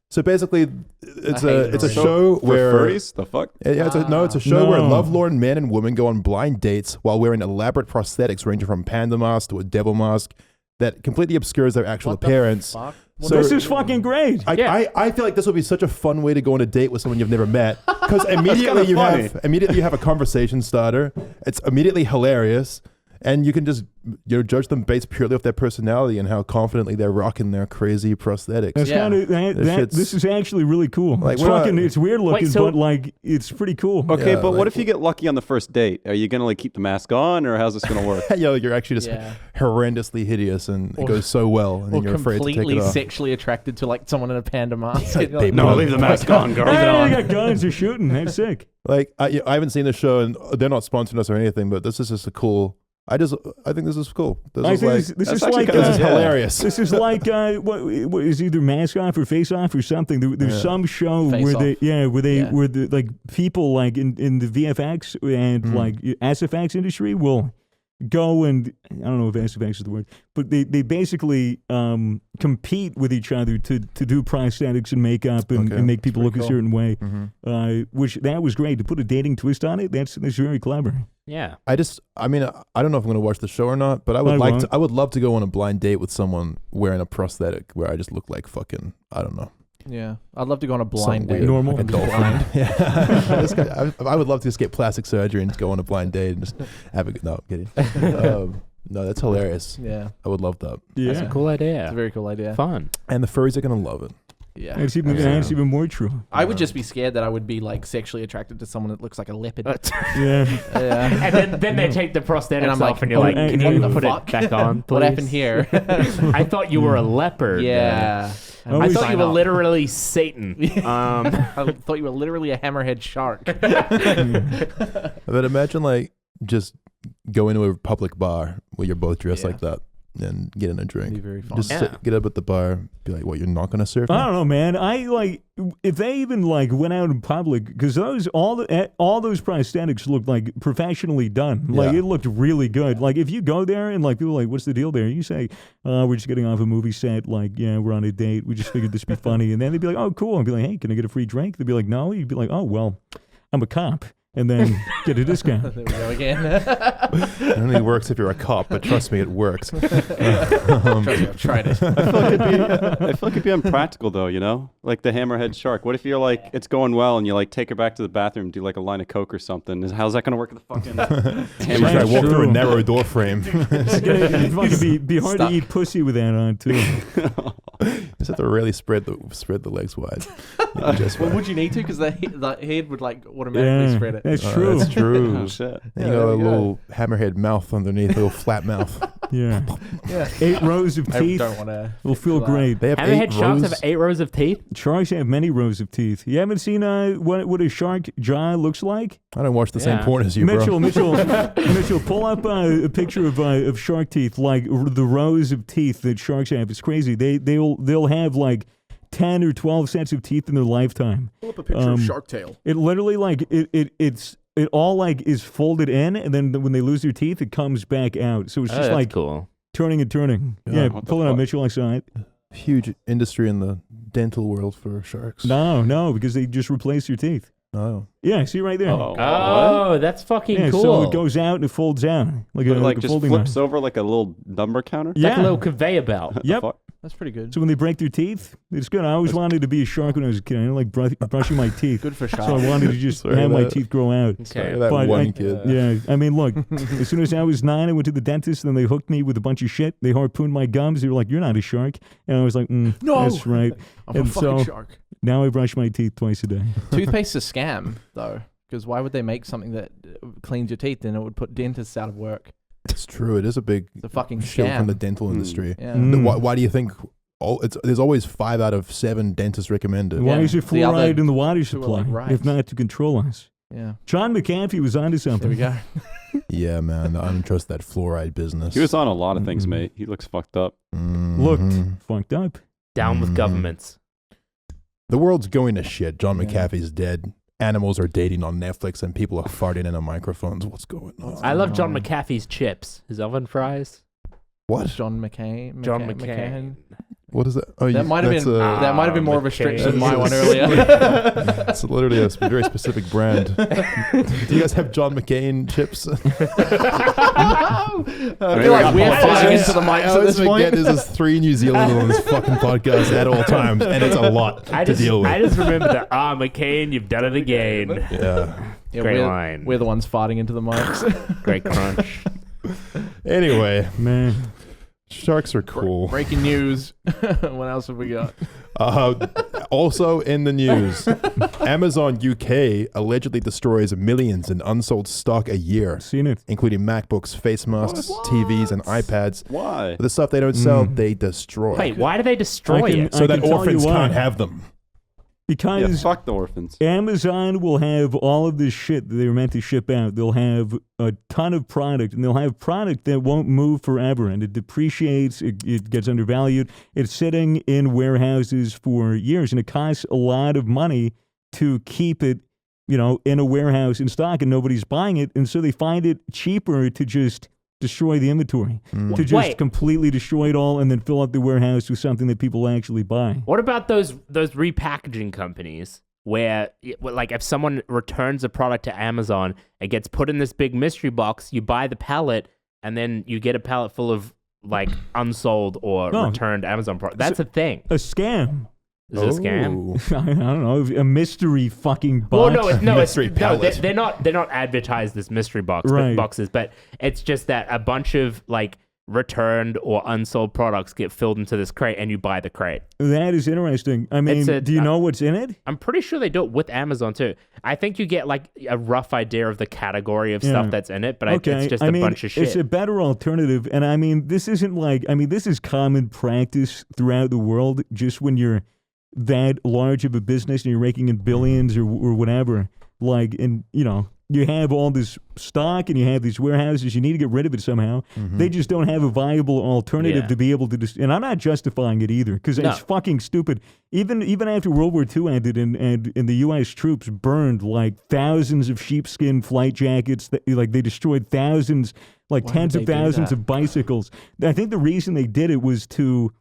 So basically, it's I hate a it already. show For where furries? The fuck? Yeah, it's a show where No. lovelorn men and women go on blind dates while wearing elaborate prosthetics ranging from panda mask to a devil mask that completely obscures their actual What the appearance. fuck? So- This is fucking great. I feel like this would be such a fun way to go on a date with someone you've never met because immediately kinda you have a conversation starter. It's immediately hilarious, and you can just judge them based purely off their personality and how confidently they're rocking their crazy prosthetics. That's Yeah. kind of shit's- this is actually really cool. Like, It's we're not- fucking. It's weird looking, so- but like it's pretty cool. Okay, Yeah, but like- what if you get lucky on the first date? Are you gonna like keep the mask on, or how's this gonna work? You're actually just Yeah. horrendously hideous, and it Or- goes so well, and Or then you're afraid to take completely it off. sexually attracted to like someone in a panda mask. Like, You're like, babe, No, leave the mask on, girl. Hey, they got guns. They're shooting. That's sick. Like I haven't seen the show, and they're not sponsoring us or anything, but this is just a cool. I think this is cool. This I is think like this that's is actually like kinda- this is Yeah. hilarious. This is like what is either Mask Off or Face Off or something. There's Yeah. some show Face where Off. where the like people like in the VFX and like SFX industry will go and I don't know if SFX is the word, but they basically compete with each other to do prosthetics and makeup and, Okay. and make people Pretty look cool. a certain way. Mhm. Which that was great to put a dating twist on it. That's very clever. Yeah. I mean, I don't know if I'm going to watch the show or not, but I would won't. I would love to go on a blind date with someone wearing a prosthetic where I just look like fucking, I don't know. Yeah, I'd love to go on a blind Something date. weird, Normal. like a dolphin. Yeah. This guy- I would love to just get plastic surgery and just go on a blind date and just have a good, no, I'm kidding. No, that's hilarious. Yeah, I would love that. Yeah, That's a cool idea. it's a very cool idea. Fun. And the furries are going to love it. Yeah, that's even Yeah. that's even more true. I would just be scared that I would be like sexually attracted to someone that looks like a leopard. Yeah. Yeah. And then they take the prosthetics And I'm like, off, and you're oh, like, hey, "Can what you the put fuck? it back on, please?" What happened here? I thought you were a leopard. Yeah. Oh, I we thought sign you were up. literally Satan. I thought you were literally a hammerhead shark. But imagine like just going to a public bar where you're both dressed Yeah. like that and getting a drink. Be very fun. Just Yeah. get up at the bar, be like, "What? You're not gonna serve me?" I don't know, man. I like if they even like went out in public because all those prosthetics looked like professionally done. Like Yeah. it looked really good. Like if you go there and like people are like, "What's the deal there?" You say, "We're just getting off a movie set. Like, yeah, we're on a date. We just figured this would be funny." And then they'd be like, "Oh, cool." And be like, "Hey, can I get a free drink?" They'd be like, "No." You'd be like, "Oh, well, I'm a cop." and then get a discount. There we go again. It only works if you're a cop, but trust me, it works. Trust me, I've tried it. I feel like it'd be unpractical though, you know? Like the hammerhead shark. What if you're like, it's going well and you like take her back to the bathroom, do like a line of coke or something? How's that going to work with the fucking Should I walk through a True. narrow door frame? It'd fucking be hard Stuck. to eat pussy with that on too. You just have to really spread the legs wide. Yeah, just Well, fine. would you need to? Because the head would like automatically spread it. That's true. That's true. Oh shit. And Yeah, you got there a we go. little hammerhead mouth underneath, a little flat mouth. Yeah. Yeah. 8 rows of I teeth don't want to. will feel great. They have Hammerhead 8 sharks rows. have 8 rows of teeth. Sharks have many rows of teeth. You haven't seen what a shark jaw looks like? I don't watch the same Yeah. porn as you, bro. Mitchell, pull up a picture of shark teeth, like the rows of teeth that sharks have. It's crazy. They'll have like 10 or 12 sets of teeth in their lifetime. Pull up a picture of Shark Tail. It literally like it all like is folded in, and then when they lose their teeth, it comes back out. So it's Oh, just that's like cool. turning and turning. Yeah, Yeah, what the pull it up, fuck? Mitchell. I saw it. Huge industry in the dental world for sharks. No, because they just replace your teeth. Oh. Yeah, see right there. Oh, Oh, that's fucking Yeah, cool. so it goes out and it folds out like But it, a like a just folding flips knife. over like a little number counter? It's like a Yeah. little conveyor belt. The Yep. fuck? That's pretty good. So when they break their teeth, it's good. I always wanted to be a shark when I was a kid. I didn't like brushing my teeth. Good for So sharks. I wanted to just Sorry have my that- teeth grow out. Sorry, Okay. that But one I- kid. Yeah, I mean, look, as soon as I was 9, I went to the dentist, and they hooked me with a bunch of shit. They harpooned my gums. They were like, "You're not a shark," and I was like, No! that's right." I'm a And fucking so- shark. Now I brush my teeth twice a day. Toothpaste's a scam, though. Because why would they make something that cleans your teeth? Then it would put dentists out of work. It's true. It is a big It's a fucking shield scam. from the dental industry. Yeah. Mm. Why do you think there's always 5 out of 7 dentists recommended? Why Yeah. is there The other fluoride in the water 2 are supply? like right. If not to control us. Yeah. John McAfee was onto There something. we go. Yeah, man. I don't trust that fluoride business. He was on a lot of things, Mhm. mate. He looks fucked up. Looked Mhm. fucked up. Down with Mhm. governments. The world's going to shit. John Yeah. McAfee's dead. Animals are dating on Netflix, and people are farting into microphones. What's going on? I love John Oh. McAfee's chips. His oven fries. What? John McCain. John McCain. McCain. What is that? Oh, That might have that's been. a- That might have been more McCain. restricted than my one That's- earlier. It's literally a very specific brand. Do you guys have John McCain chips? I feel like we're fighting into the mics I at this always point. forget there's 3 New Zealanders on this fucking podcast at all times, and it's a lot I to just, deal with. I just remember that. McCain, you've done it again. Yeah. Yeah, Great we're, line. we're the ones farting into the mics. Great crunch. Anyway, Man. sharks are cool. Breaking news. What else have we got? Also in the news, Amazon UK allegedly destroys millions in unsold stock a year, Seen it. including MacBooks, face masks, TVs, and iPads. Why? The stuff they don't sell, Mm. they destroy. Wait, why do they destroy I can- it? so I that can tell orphans you why. can't have them. Yeah, Because fuck the orphans. Amazon will have all of this shit that they were meant to ship out. They'll have a ton of product, and they'll have product that won't move forever, and it depreciates, it gets undervalued. It's sitting in warehouses for years, and it costs a lot of money to keep it, in a warehouse in stock, and nobody's buying it, and so they find it cheaper to just destroy the inventory, to just Wait. completely destroy it all, and then fill up the warehouse with something that people actually buy. What about those repackaging companies where, like, if someone returns a product to Amazon, it gets put in this big mystery box, you buy the pallet, and then you get a pallet full of, like, unsold or No. returned Amazon products. That's a thing. A scam. Is it a scam? Oh. I don't know, a mystery fucking box. Well, Mystery no, pallet. they're not advertised as mystery Right. boxes, but it's just that a bunch of like returned or unsold products get filled into this crate, and you buy the crate. That is interesting. I mean, It's do you know what's in it? I'm pretty sure they do it with Amazon too. I think you get like a rough idea of the category of Yeah. stuff that's in it, but it's just I a mean, bunch of shit. It's a better alternative, and I mean, this isn't like, this is common practice throughout the world. Just when you're that large of a business and you're raking in billions or whatever, like, and you have all this stock and you have these warehouses, you need to get rid of it somehow. They just don't have a viable alternative Yeah. to be able to and I'm not justifying it either, because No. it's fucking stupid. Even after World War II ended and the U.S. troops burned like thousands of sheepskin flight jackets, like they destroyed thousands, like Why tens would of they do thousands that? of bicycles. I think the reason they did it was to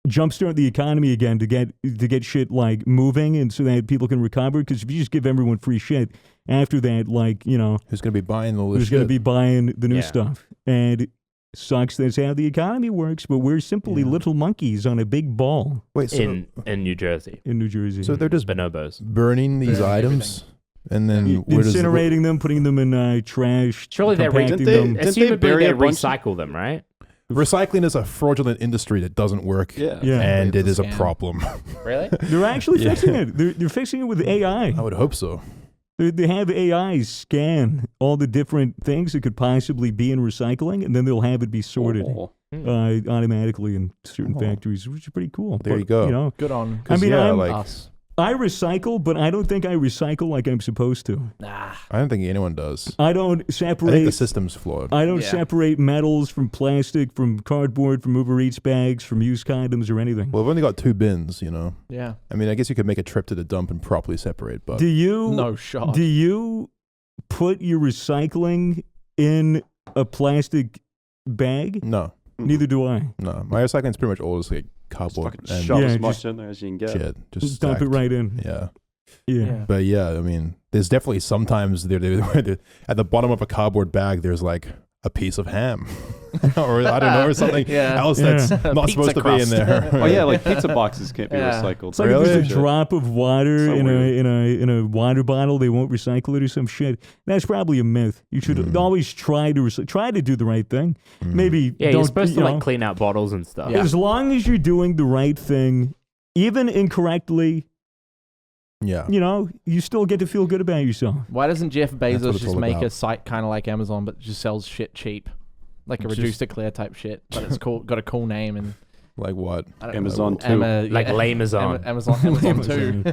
jumpstart the economy again to get shit like moving, and so that people can recover. Because if you just give everyone free shit, after that, like, you know, Who's gonna be buying all this who's shit? going to be buying the new Yeah. stuff? And it sucks that's how the economy works. But we're simply Yeah. little monkeys on a big ball Wait, so in New Jersey. in New Jersey. so they're just Bonobos. burning these Burning items, and then where does incinerating them, putting them in trash. Surely they compacting Didn't they- them. didn't Assumably bury they a bunch of- recycle them, right? recycling is a fraudulent industry that doesn't work. Yeah. Yeah. And it It's is a a scam. problem. Really? They're actually Yeah. fixing it. They're fixing it with AI. I would hope so. They have AI scan all the different things that could possibly be in recycling, and then they'll have it be sorted Oh. automatically in certain Oh. factories, which is pretty cool. There But, you go. You know, Good on I mean, yeah, I'm- like us. I recycle, but I don't think I recycle like I'm supposed to. Nah. I don't think anyone does. I don't I think the separate. system's flawed. I don't Yeah. separate metals from plastic, from cardboard, from Uber Eats bags, from used condoms or anything. Well, we've only got 2 bins, you know. Yeah. I mean, I guess you could make a trip to the dump and properly separate, but Do you? No shot. Do you put your recycling in a plastic bag? no, Neither do I. no. My recycling's pretty much all just like Just cardboard fucking and shove Yeah, as much just- in there as you can get. shit. Just dump it stacked. right in. Yeah. Yeah. Yeah. But yeah, I mean, there's definitely sometimes where at the bottom of a cardboard bag, there's like a piece of ham, or I don't know, or something Yeah. else Yeah. that's not Pizza supposed to be in crust. there. Oh yeah, like pizza boxes can't be Yeah. recycled. It's like Really? if there's a drop of water So in weird. in a water bottle, they won't recycle it or some shit. That's probably a myth. You should Mm. always try to do the right thing. Mm. Maybe Yeah, don't, you're supposed to you like know, clean out bottles and stuff. Yeah. as long as you're doing the right thing, even incorrectly, Yeah. you know, you still get to feel good about yourself. Why doesn't Jeff what Bezos it's just all make a about. site kind of like Amazon, but just sells shit cheap, like a Just- reduced to clear type shit, but it's cool, got a cool name and Like what? I don't Amazon know, too. Like Lamazon. Amazon too,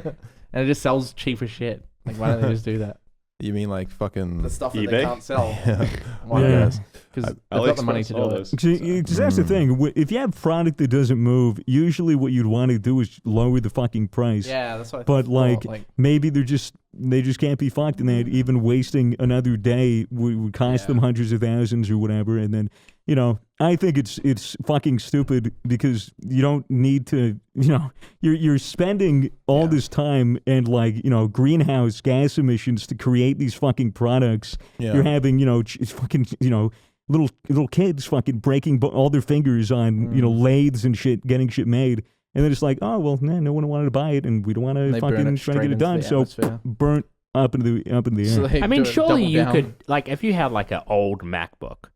and it just sells cheaper shit. Like why don't they just do that? You mean like fucking? The stuff that eBay? they can't sell. Yeah. Why? Yeah. Because they've got the money to do it. See, that's the Mm. thing. If you have product that doesn't move, usually what you'd want to do is lower the fucking price. Yeah, that's what I But thought, like, maybe they just can't be fucked, and that even wasting another day would cost them Yeah. hundreds of thousands or whatever. And then, you know, I think it's fucking stupid because you don't need to. You know, you're spending all Yeah. this time and like, you know, greenhouse gas emissions to create these fucking products. Yeah. You're having, you know, fucking, you know, little kids fucking breaking all their fingers on, you know, lathes and shit, getting shit made. And then it's like, oh, well, nah, no one wanted to buy it, and we don't want to They burn fucking it try to straight get it into done. the So atmosphere. burnt up into the air. So they I mean, do it surely double you down. could, like, if you have like an old MacBook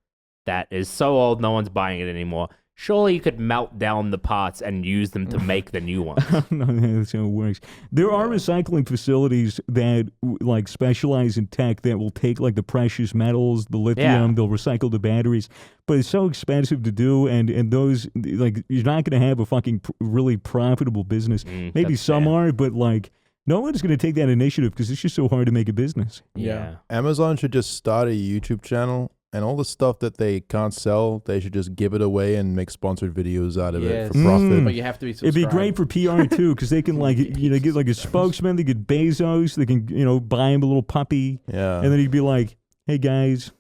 that is so old no one's buying it anymore, surely you could melt down the parts and use them to make the new ones. No, that's how it works. There are recycling facilities that like specialize in tech that will take like the precious metals, the lithium, Yeah. they'll recycle the batteries, but it's so expensive to do, and those, like, you're not going to have a fucking really profitable business. Maybe That's some fair. are, but like no one's going to take that initiative because it's just so hard to make a business. Yeah. Amazon should just start a YouTube channel, and all the stuff that they can't sell, they should just give it away and make sponsored videos out of it for Yes. profit. But you have to be It'd subscribed. be great for PR too, because they can like, you know, get like a spokesman. They get Bezos. They can, you know, buy him a little puppy, Yeah. and then he'd be like, "Hey guys,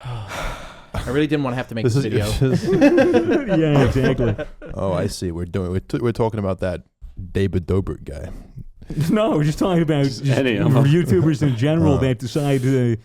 I really didn't want to have to make This this is video. yeah, exactly." oh, I see. We're talking about that David Dobrik guy. No, we're just talking about just any of 'em. YouTubers in general Oh. that decide to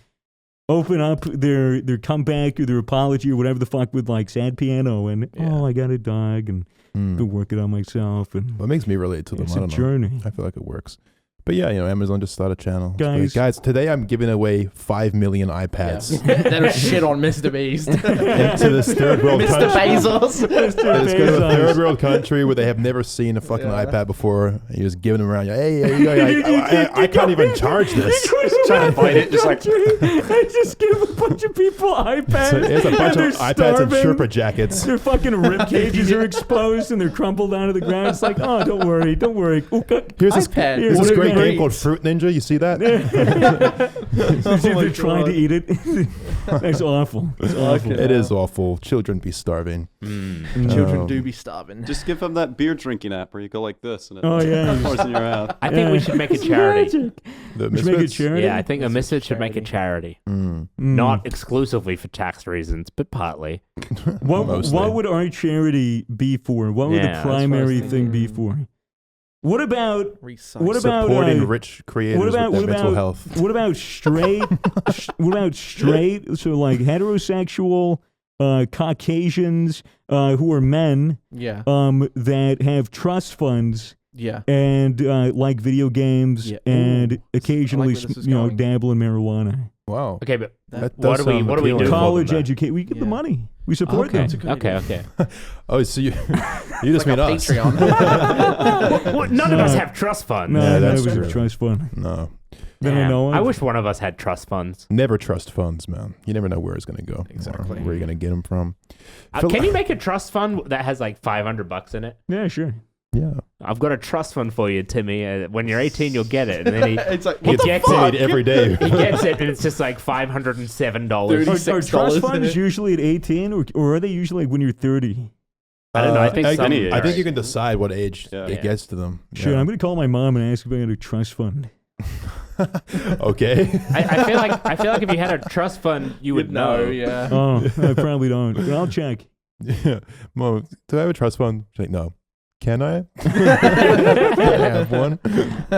open up their comeback or their apology or whatever the fuck with like sad piano and Yeah. oh, I got a dog and Hmm. been working on myself and What makes me relate to them? it's I a don't know. journey. I feel like it works. But yeah, you know, Amazon just started a channel. It's great. Guys. Guys, today I'm giving away 5 million iPads That'll shit on Mr. Beast. into this third world Mr. country. Bezos. Let's go to a Bezos. third world country where they have never seen a fucking Yeah. iPad before. And you're just giving them around. Hey, I can't even charge this. Trying to fight it, just like I just give a bunch of people iPads. So here's a bunch and of they're iPads and starving. Sherpa jackets. Their fucking rib cages are exposed and they're crumpled down to the ground. It's like, oh, don't worry. Here's this iPad. Here's this What great about game called Fruit Ninja. You see that? They're trying to eat it. That's awful. It's awful. It is awful. Children be starving. Children do be starving. Just give them that beer drinking app where you go like this and it pours in your mouth. I think we should make a charity. The We should make a Misfits? charity. Yeah, I think a Misfits should make a charity. Not exclusively for tax reasons, but partly. Mostly. What would our charity be for? What would Yeah, the that's what I was primary thinking. thing be for? What about Recycle. what about Supporting uh, rich creators with their mental health. What about straight? What about straight? So like heterosexual Caucasians who are men Yeah. that have trust funds Yeah. and like video games Yeah. and Ooh. occasionally I like where this is you know going. dabble in marijuana. Wow. Okay, but That what does do we sound what do we do? appealing. College for them? educate. We give the Yeah. money. We support Okay. them. Okay. Oh, so you just Like mean a us? Patreon. Well, none of us have trust funds. No, Yeah, none that's of us have true. trust fund. No. That I Damn, know of. I wish one of us had trust funds. Never trust funds, man. You never know where it's going to go. Exactly. Or where you're going to get them from. Can you make a trust fund that has like $500 in it? Yeah, sure. Yeah. I've got a trust fund for you, Timmy. When you're 18, you'll get it. And then he, It's like, he what the gets fuck? it. Every day. He gets it, and it's just like $507. Are $36 trust funds usually at 18 or are they usually like when you're 30? I don't know. I think some. any I think age. you can decide what age Yeah. it gets to them. Sure, Yeah. I'm going to call my mom and ask if I had a trust fund. Okay. I feel like if you had a trust fund, you would know. Yeah. Oh, I probably don't. But I'll check. Yeah. Mom, do I have a trust fund? She's like, no. Can I? Can I have one?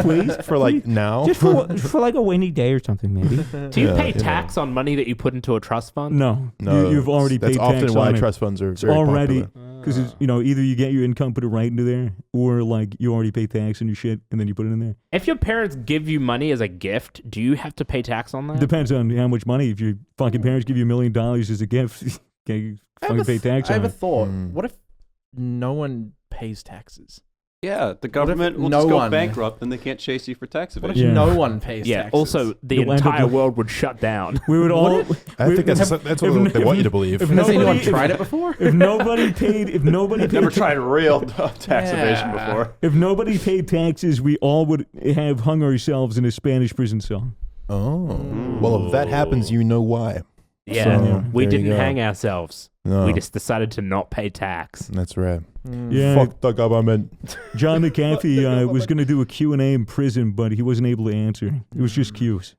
Please? For like now? Just for like a windy day or something, maybe. Do you Yeah, pay you know. tax on money that you put into a trust fund? No. No. You've already That's paid often tax why on it. trust funds are It's very already popular. because you know either you get your income put it right into there or like you already pay tax on your shit and then you put it in there. If your parents give you money as a gift, do you have to pay tax on that? Depends on how much money. If your fucking parents give you $1 million as a gift, can you fucking pay tax I on have a it? thought. Mm. What if no one pays taxes? Yeah, the government will no just go one- bankrupt and they can't chase you for tax What if evasion. Yeah. no one pays Yeah. taxes? Also, the You'll end up entire with- world would shut down. We would all. I think that's if- what if- they want you to believe. if Has anyone nobody- tried it before? If nobody paid, Never tried real tax evasion Yeah. before. if nobody paid taxes, we all would have hung ourselves in a Spanish prison cell. Oh. Well, if that happens, you know why. Yeah. So, We there you didn't go. hang ourselves. No. We just decided to not pay tax. That's right. Yeah, Fuck the government. John McAfee was going to do a Q&A in prison, but he wasn't able to answer. It was just Q's.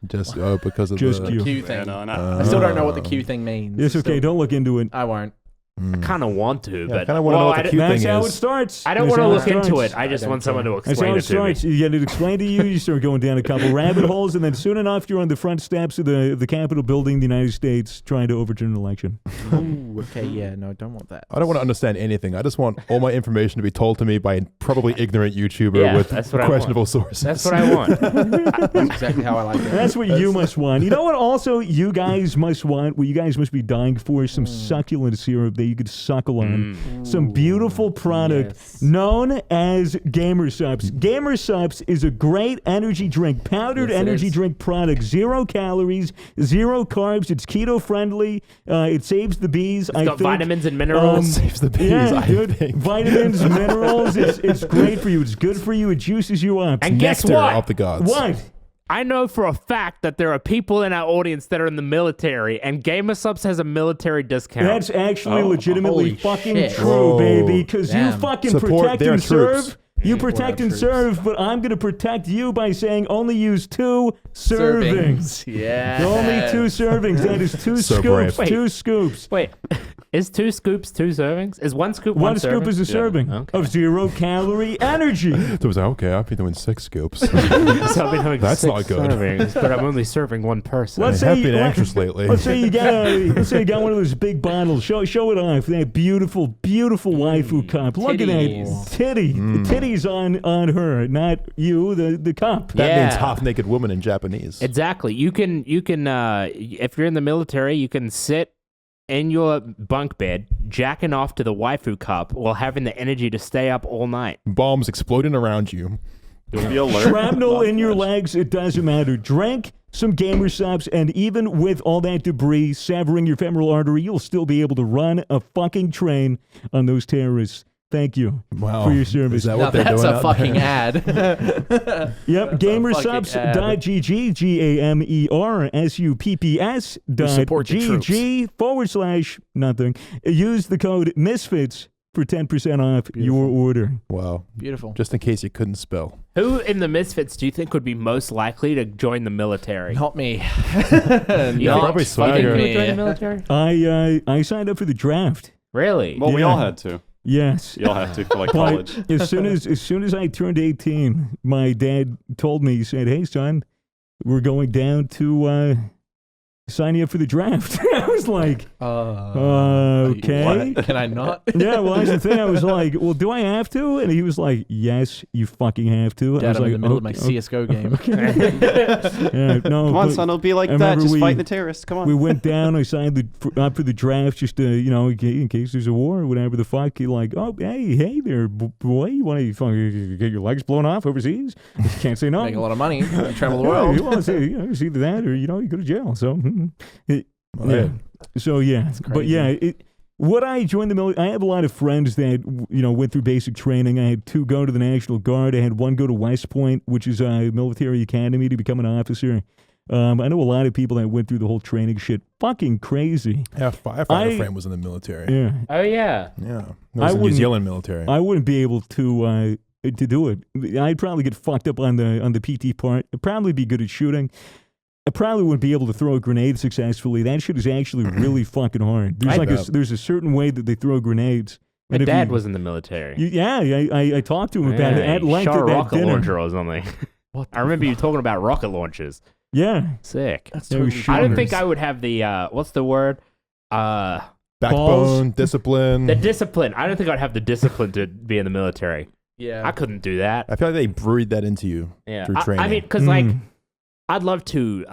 Just because of Just the... Q. Q thing. No, no. I still don't know what the Q thing means. It's okay. Still- Don't look into it. I won't. Mm. I kind of want to, I but kind of want to know what the Q That's thing how it is. starts. I don't That's want to how look into starts. it. I just don't want someone to That's explain how it it to me. starts. You get it explained to you. You start going down a couple rabbit holes, and then soon enough, you're on the front steps of the Capitol building, the United States, trying to overturn an election. Ooh, okay, yeah, no, don't want that. I don't want to understand anything. I just want all my information to be told to me by a probably ignorant YouTuber Yeah, with that's what I questionable sources. That's what I want. That's exactly how I like it. That's what you must want. You know what? Also, you guys must want. What you guys must be dying for is some succulent syrup that you could suckle on. Some beautiful product Yes. known as Gamer Subs. Gamer Subs is a great energy drink, powdered Yes, it energy is. drink product. 0 calories, 0 carbs. It's keto friendly. It saves the bees. It's got vitamins and minerals. Saves the bees, Yeah, I dude. think. Vitamins, minerals. It's great for you. It's good for you. It juices you up. And guess Nectar what? of the gods. What? I know for a fact that there are people in our audience that are in the military, and Gamer Subs has a military discount. That's actually legitimately holy fucking shit. true, Whoa. baby. Because you Damn. fucking Support protect their and troops. serve. You protect and troops. serve, but I'm going to protect you by saying only use 2 servings. Yeah. Only 2 servings. That is 2 So scoops. brave. 2 scoops. Wait, is 2 scoops 2 servings? Is 1 scoop 1 scoop serving? is a serving Okay. of 0 calorie energy. So I was like, okay, I'll be doing 6 scoops. So I've been having That's 6 not good. servings, but I'm only serving 1 person. Let's I have say been you- anxious lately. Let's say you got one of those big bottles. Show it off. That beautiful waifu cup. Look at that Titties. titty. The titties on her, not you. The cup. That Yeah. means half naked woman in Japanese. Exactly. You can if you're in the military, you can sit in your bunk bed, jacking off to the waifu cup while having the energy to stay up all night. Bombs exploding around you. You'll be alert. Shrapnel Not in your much. legs, it doesn't matter. Drink some Gamer Subs, and even with all that debris severing your femoral artery, you'll still be able to run a fucking train on those terrorists. Thank you Wow. for your service. Is that Now what they're that's doing a out fucking there? ad. Yep, That's a gamersubs.gg, gamersupps.gg/nothing. Use the code MISFITS for 10% off your order. Wow. Beautiful. Just in case you couldn't spell. Who in the Misfits do you think would be most likely to join the military? Not me. probably Not Swagger. fucking Join the me. military? I signed up for the draft. Really? Well, we Yeah. all had to. Yes. You all have to for like But college. as soon as I turned 18, my dad told me, he said, "Hey son, we're going down to sign you up for the draft." I was like, okay. What? Can I not? Yeah, well, that's the thing. I was like, well, do I have to? And he was like, yes, you fucking have to. I Dad, was I'm like, in the middle of my okay. CSGO game. Yeah, no, Come on, but son. It'll be like I that. remember Just we- fighting the terrorists. Come on. we went down. I signed up for the draft just to, in case there's a war or whatever the fuck. You're like, oh, hey there, boy. You want to get your legs blown off overseas? Can't say no. Make a lot of money. You travel the Yeah, world. you want to say, it's either that or, you go to jail. So, Oh, yeah. So, yeah. But, crazy. yeah, what I joined the military, I have a lot of friends that, went through basic training. I had 2 go to the National Guard. I had 1 go to West Point, which is a military academy to become an officer. I know a lot of people that went through the whole training shit. Fucking crazy. Yeah, a firefighter friend was in the military. Yeah. Oh, yeah. Yeah. It was the New wouldn't- Zealand military. I wouldn't be able to do it. I'd probably get fucked up on the PT part. I'd probably be good at shooting. I probably wouldn't be able to throw a grenade successfully. That shit is actually really fucking hard. There's there's a certain way that they throw grenades. My And if dad you- was in the military. I talked to him about it at he length shot a at that rocket dinner. launcher or something. What I remember you talking about rocket launches. Yeah. Sick. That's Yeah, we totally shoot I don't Shooters. think I would have the what's the word? Backbone, balls. discipline. The discipline. I don't think I'd have the discipline to be in the military. Yeah. I couldn't do that. I feel like they breed that into you Yeah. through I training. mean, because like, Mm. I'd love to,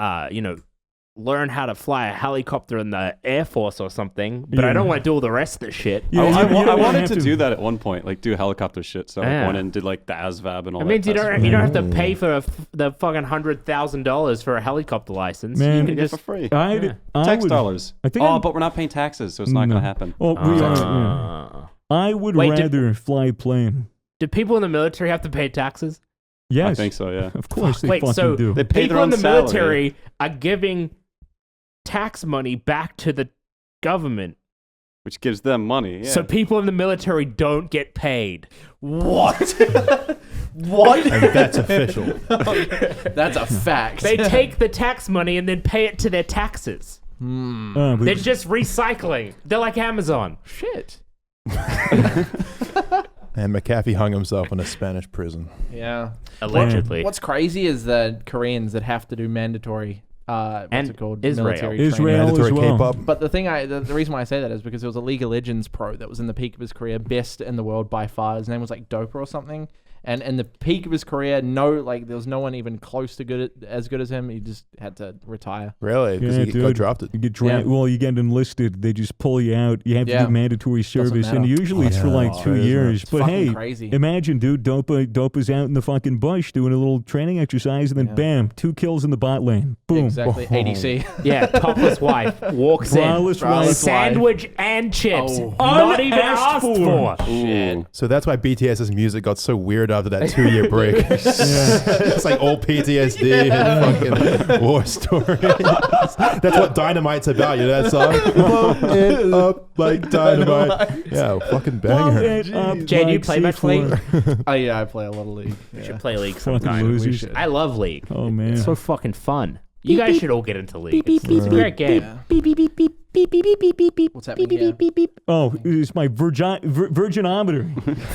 learn how to fly a helicopter in the Air Force or something, but Yeah. I don't want to do all the rest of the shit. Yeah, I you don't wanted have to do that at one point, like do helicopter shit. So I Yeah. went and did like the ASVAB and all I that. mean, you test. don't have to pay for the fucking $100,000 for a helicopter license. Man, you You can get it just for free. I Tax would, dollars. I think Oh, I'm- but we're not paying taxes, so it's not No. going to happen. Oh, we are. Yeah. I would Wait, rather fly a plane. do people in the military have to pay taxes? Yes. I think so, yeah. Of course they Wait, fucking so do. They pay their People own in the salary. military are giving tax money back to the government, Which gives them money. Yeah. so people in the military don't get paid. What? What? And that's official. That's a fact. They take the tax money and then pay it to their taxes. But- They're just recycling. They're like Amazon. Shit. And McAfee hung himself in a Spanish prison. Yeah. Allegedly. What's crazy is the Koreans that have to do mandatory, what's And it called? Israel. Military Israel training. as Mandatory well. K-pop. But the reason why I say that is because there was a League of Legends pro that was in the peak of his career, best in the world by far. His name was like Doper or something. And in the peak of his career, there was no one even close to as good as him. He just had to retire. Really? Because Yeah, he got dude. drafted. You get well, you get enlisted. They just pull you out. You have to Yeah. do mandatory service, and matter. usually it's for Yeah. like Oh, 2 isn't it? years. It's But fucking hey, crazy. imagine, dude, Dopa's out in the fucking bush doing a little training exercise, and then Yeah. bam, 2 kills in the bot lane. Boom. Exactly. Oh. ADC. Yeah, topless wife walks Braless in, wife. sandwich and chips, Oh. not even asked Unasked for. for. Ooh. So that's why BTS's music got so weird after that 2-year break. It's like all PTSD and fucking war stories. That's what Dynamite's about, you know that song? Blow it up like dynamite. Yeah, fucking banger. Jay, do you play much League? Oh, yeah, I play a lot of League. We should play League Fucking sometime. losers. should. I love League. Oh man. It's so fucking fun. You guys should all get into League. It's a great game. What's happening here? Oh, it's my virginometer.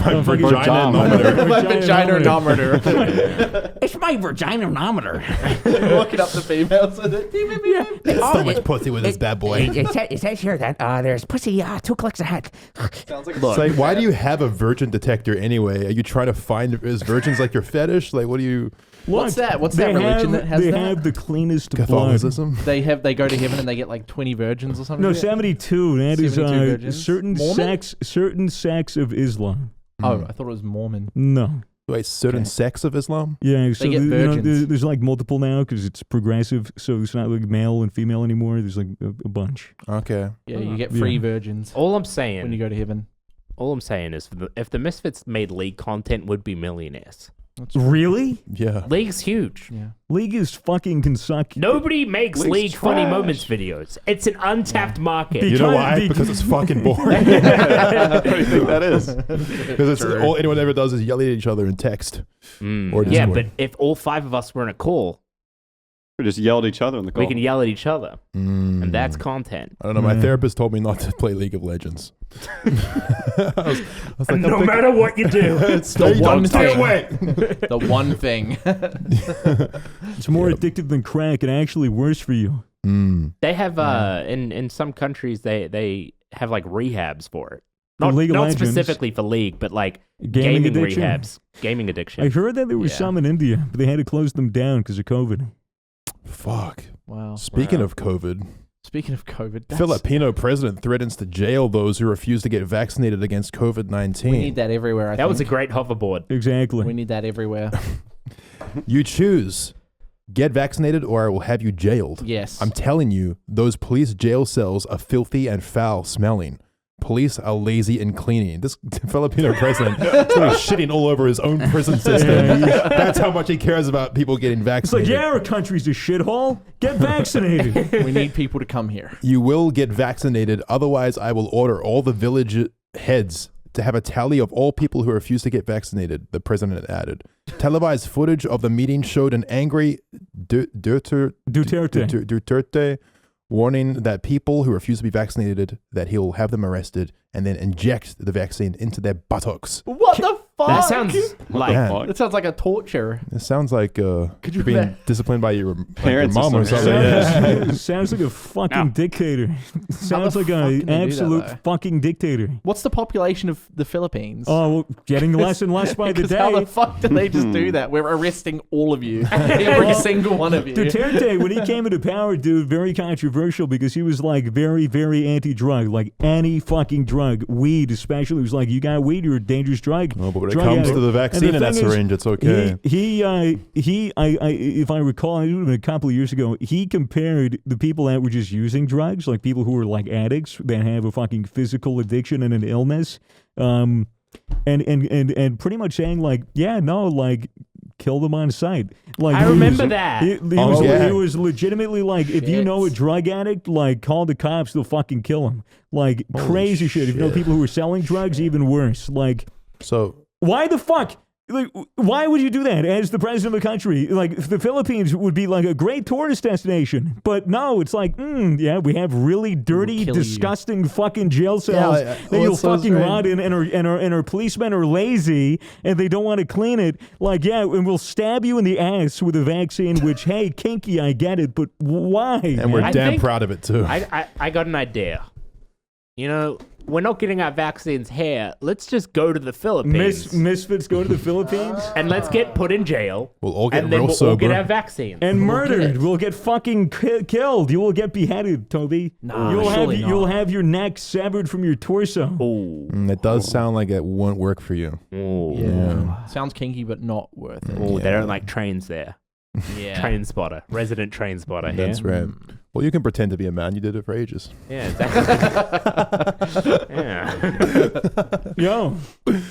My vagina-nometer. My vagina-nometer. It's my vaginometer. Looking up the females. So much pussy with this bad boy. It says here that there's pussy 2 clicks ahead. Sounds like It's like, why do you have a virgin detector anyway? Are you trying to find, is virgins like your fetish? Like, what do you, What's that? What's that religion that has they that? have the cleanest blood. Catholicism? They go to heaven and they get like 20 virgins or something. No, like that? 72. That is 72 virgins? certain Mormon? certain sects of Islam. Oh, I thought it was Mormon. No. Wait, certain Okay. sects of Islam? Yeah, so get virgins. there's like multiple now because it's progressive, so it's not like male and female anymore. There's like a bunch. Okay. Yeah, you get free Yeah. virgins All I'm when you saying go to heaven. All I'm saying is, if the Misfits made League content, we'd be millionaires. Really? Yeah. League's huge. Yeah. League is fucking consecutive. Nobody makes League's League funny trash. moments videos. It's an untapped market. You know why? Because- Because it's fucking boring. What do you think that is? Because it's all anyone ever does is yell at each other in text. Or Yeah, Discord. but if all 5 of us were in a call, We just yelled at each other in the call. we can yell at each other, Mm. and that's content. I don't know. My Mm. therapist told me not to play League of Legends. I was like, I'm No thinking- matter what you do, it's the one stay thing. away. The one thing. It's more addictive than crack and actually worse for you. Mm. they have in some countries they have like rehabs for it. For Not, League of not Legends. specifically for League, but like Gaming gaming addiction? rehabs, gaming addiction. I heard that there was Yeah. some in India, but they had to close them down because of COVID. Fuck. Wow. Speaking of COVID, Speaking of COVID, that's, Filipino president threatens to jail those who refuse to get vaccinated against COVID-19. we need that everywhere. I That was a think. great hoverboard. Exactly. We need that everywhere. You choose. Get vaccinated or I will have you jailed. Yes. I'm telling you, those police jail cells are filthy and foul smelling. Police are lazy in cleaning. This Filipino president is really shitting all over his own prison system. That's how much he cares about people getting It's like, vaccinated. yeah, our country's a shithole. Get vaccinated. we need people to come here. You will get vaccinated, otherwise I will order all the village heads to have a tally of all people who refuse to get vaccinated, the president added. Televised footage of the meeting showed an angry Duterte warning that people who refuse to be vaccinated, that he'll have them arrested and then inject the vaccine into their buttocks. What the fuck? That sounds like Man. That sounds like a torture. It sounds like Could you you're being imagine? disciplined by your Parents or mom or something. something. Sounds, sounds like a fucking dictator. Sounds the like fuck can an they do that, absolute though? fucking dictator. What's the population of the Philippines? Oh, well, getting less and less by the 'Cause how the day. fuck do they just do that? We're arresting all of you. Every single one of you. Duterte, when he came into power, dude, very controversial because he was like very, very anti-drug, like any fucking drug, weed especially. He was like, you got weed, you're a dangerous drug. Oh, but when it Drug comes addict. to the And vaccine in that thing is, syringe, it's okay. If I recall, it would have been a couple of years ago, he compared the people that were just using drugs, like people who were like addicts that have a fucking physical addiction and an illness, and pretty much saying like, yeah, no, like, kill them on sight. Like I he remember was- that. He yeah. was legitimately like, if you know a Shit. drug addict, like, call the cops, they'll fucking kill him. Like, Holy crazy shit. If you know shit. people who are selling drugs, even worse. Like, So why the fuck? Like, why would you do that as the president of the country? Like, the Philippines would be like a great tourist destination, but no, it's like, yeah, we have really dirty, kill you. disgusting fucking jail cells like, that well, you'll it's so fucking strange. rot in, and our policemen are lazy and they don't want to clean it. Like, yeah, and we'll stab you in the ass with a vaccine. Which, hey, kinky, I get it, but why? and we're I damn think- proud of it too. I got an idea. You know, we're not getting our vaccines here. Let's just go to the Philippines Misfits go to the Philippines and let's get put in jail. We'll all get and then real we'll all get sober. our vaccines. and murdered. it. We'll get fucking killed. You will get beheaded, Toby. Nah, you'll have surely you'll not. have your neck severed from your torso. Ooh. It does sound like it won't work for you. Ooh. Yeah. Sounds kinky, but not worth it. Ooh, they don't like trains there. Yeah. Train spotter. Resident train spotter here. That's right. Well, you can pretend to be a man. You did it for ages. Yeah, exactly. Yeah. Yo,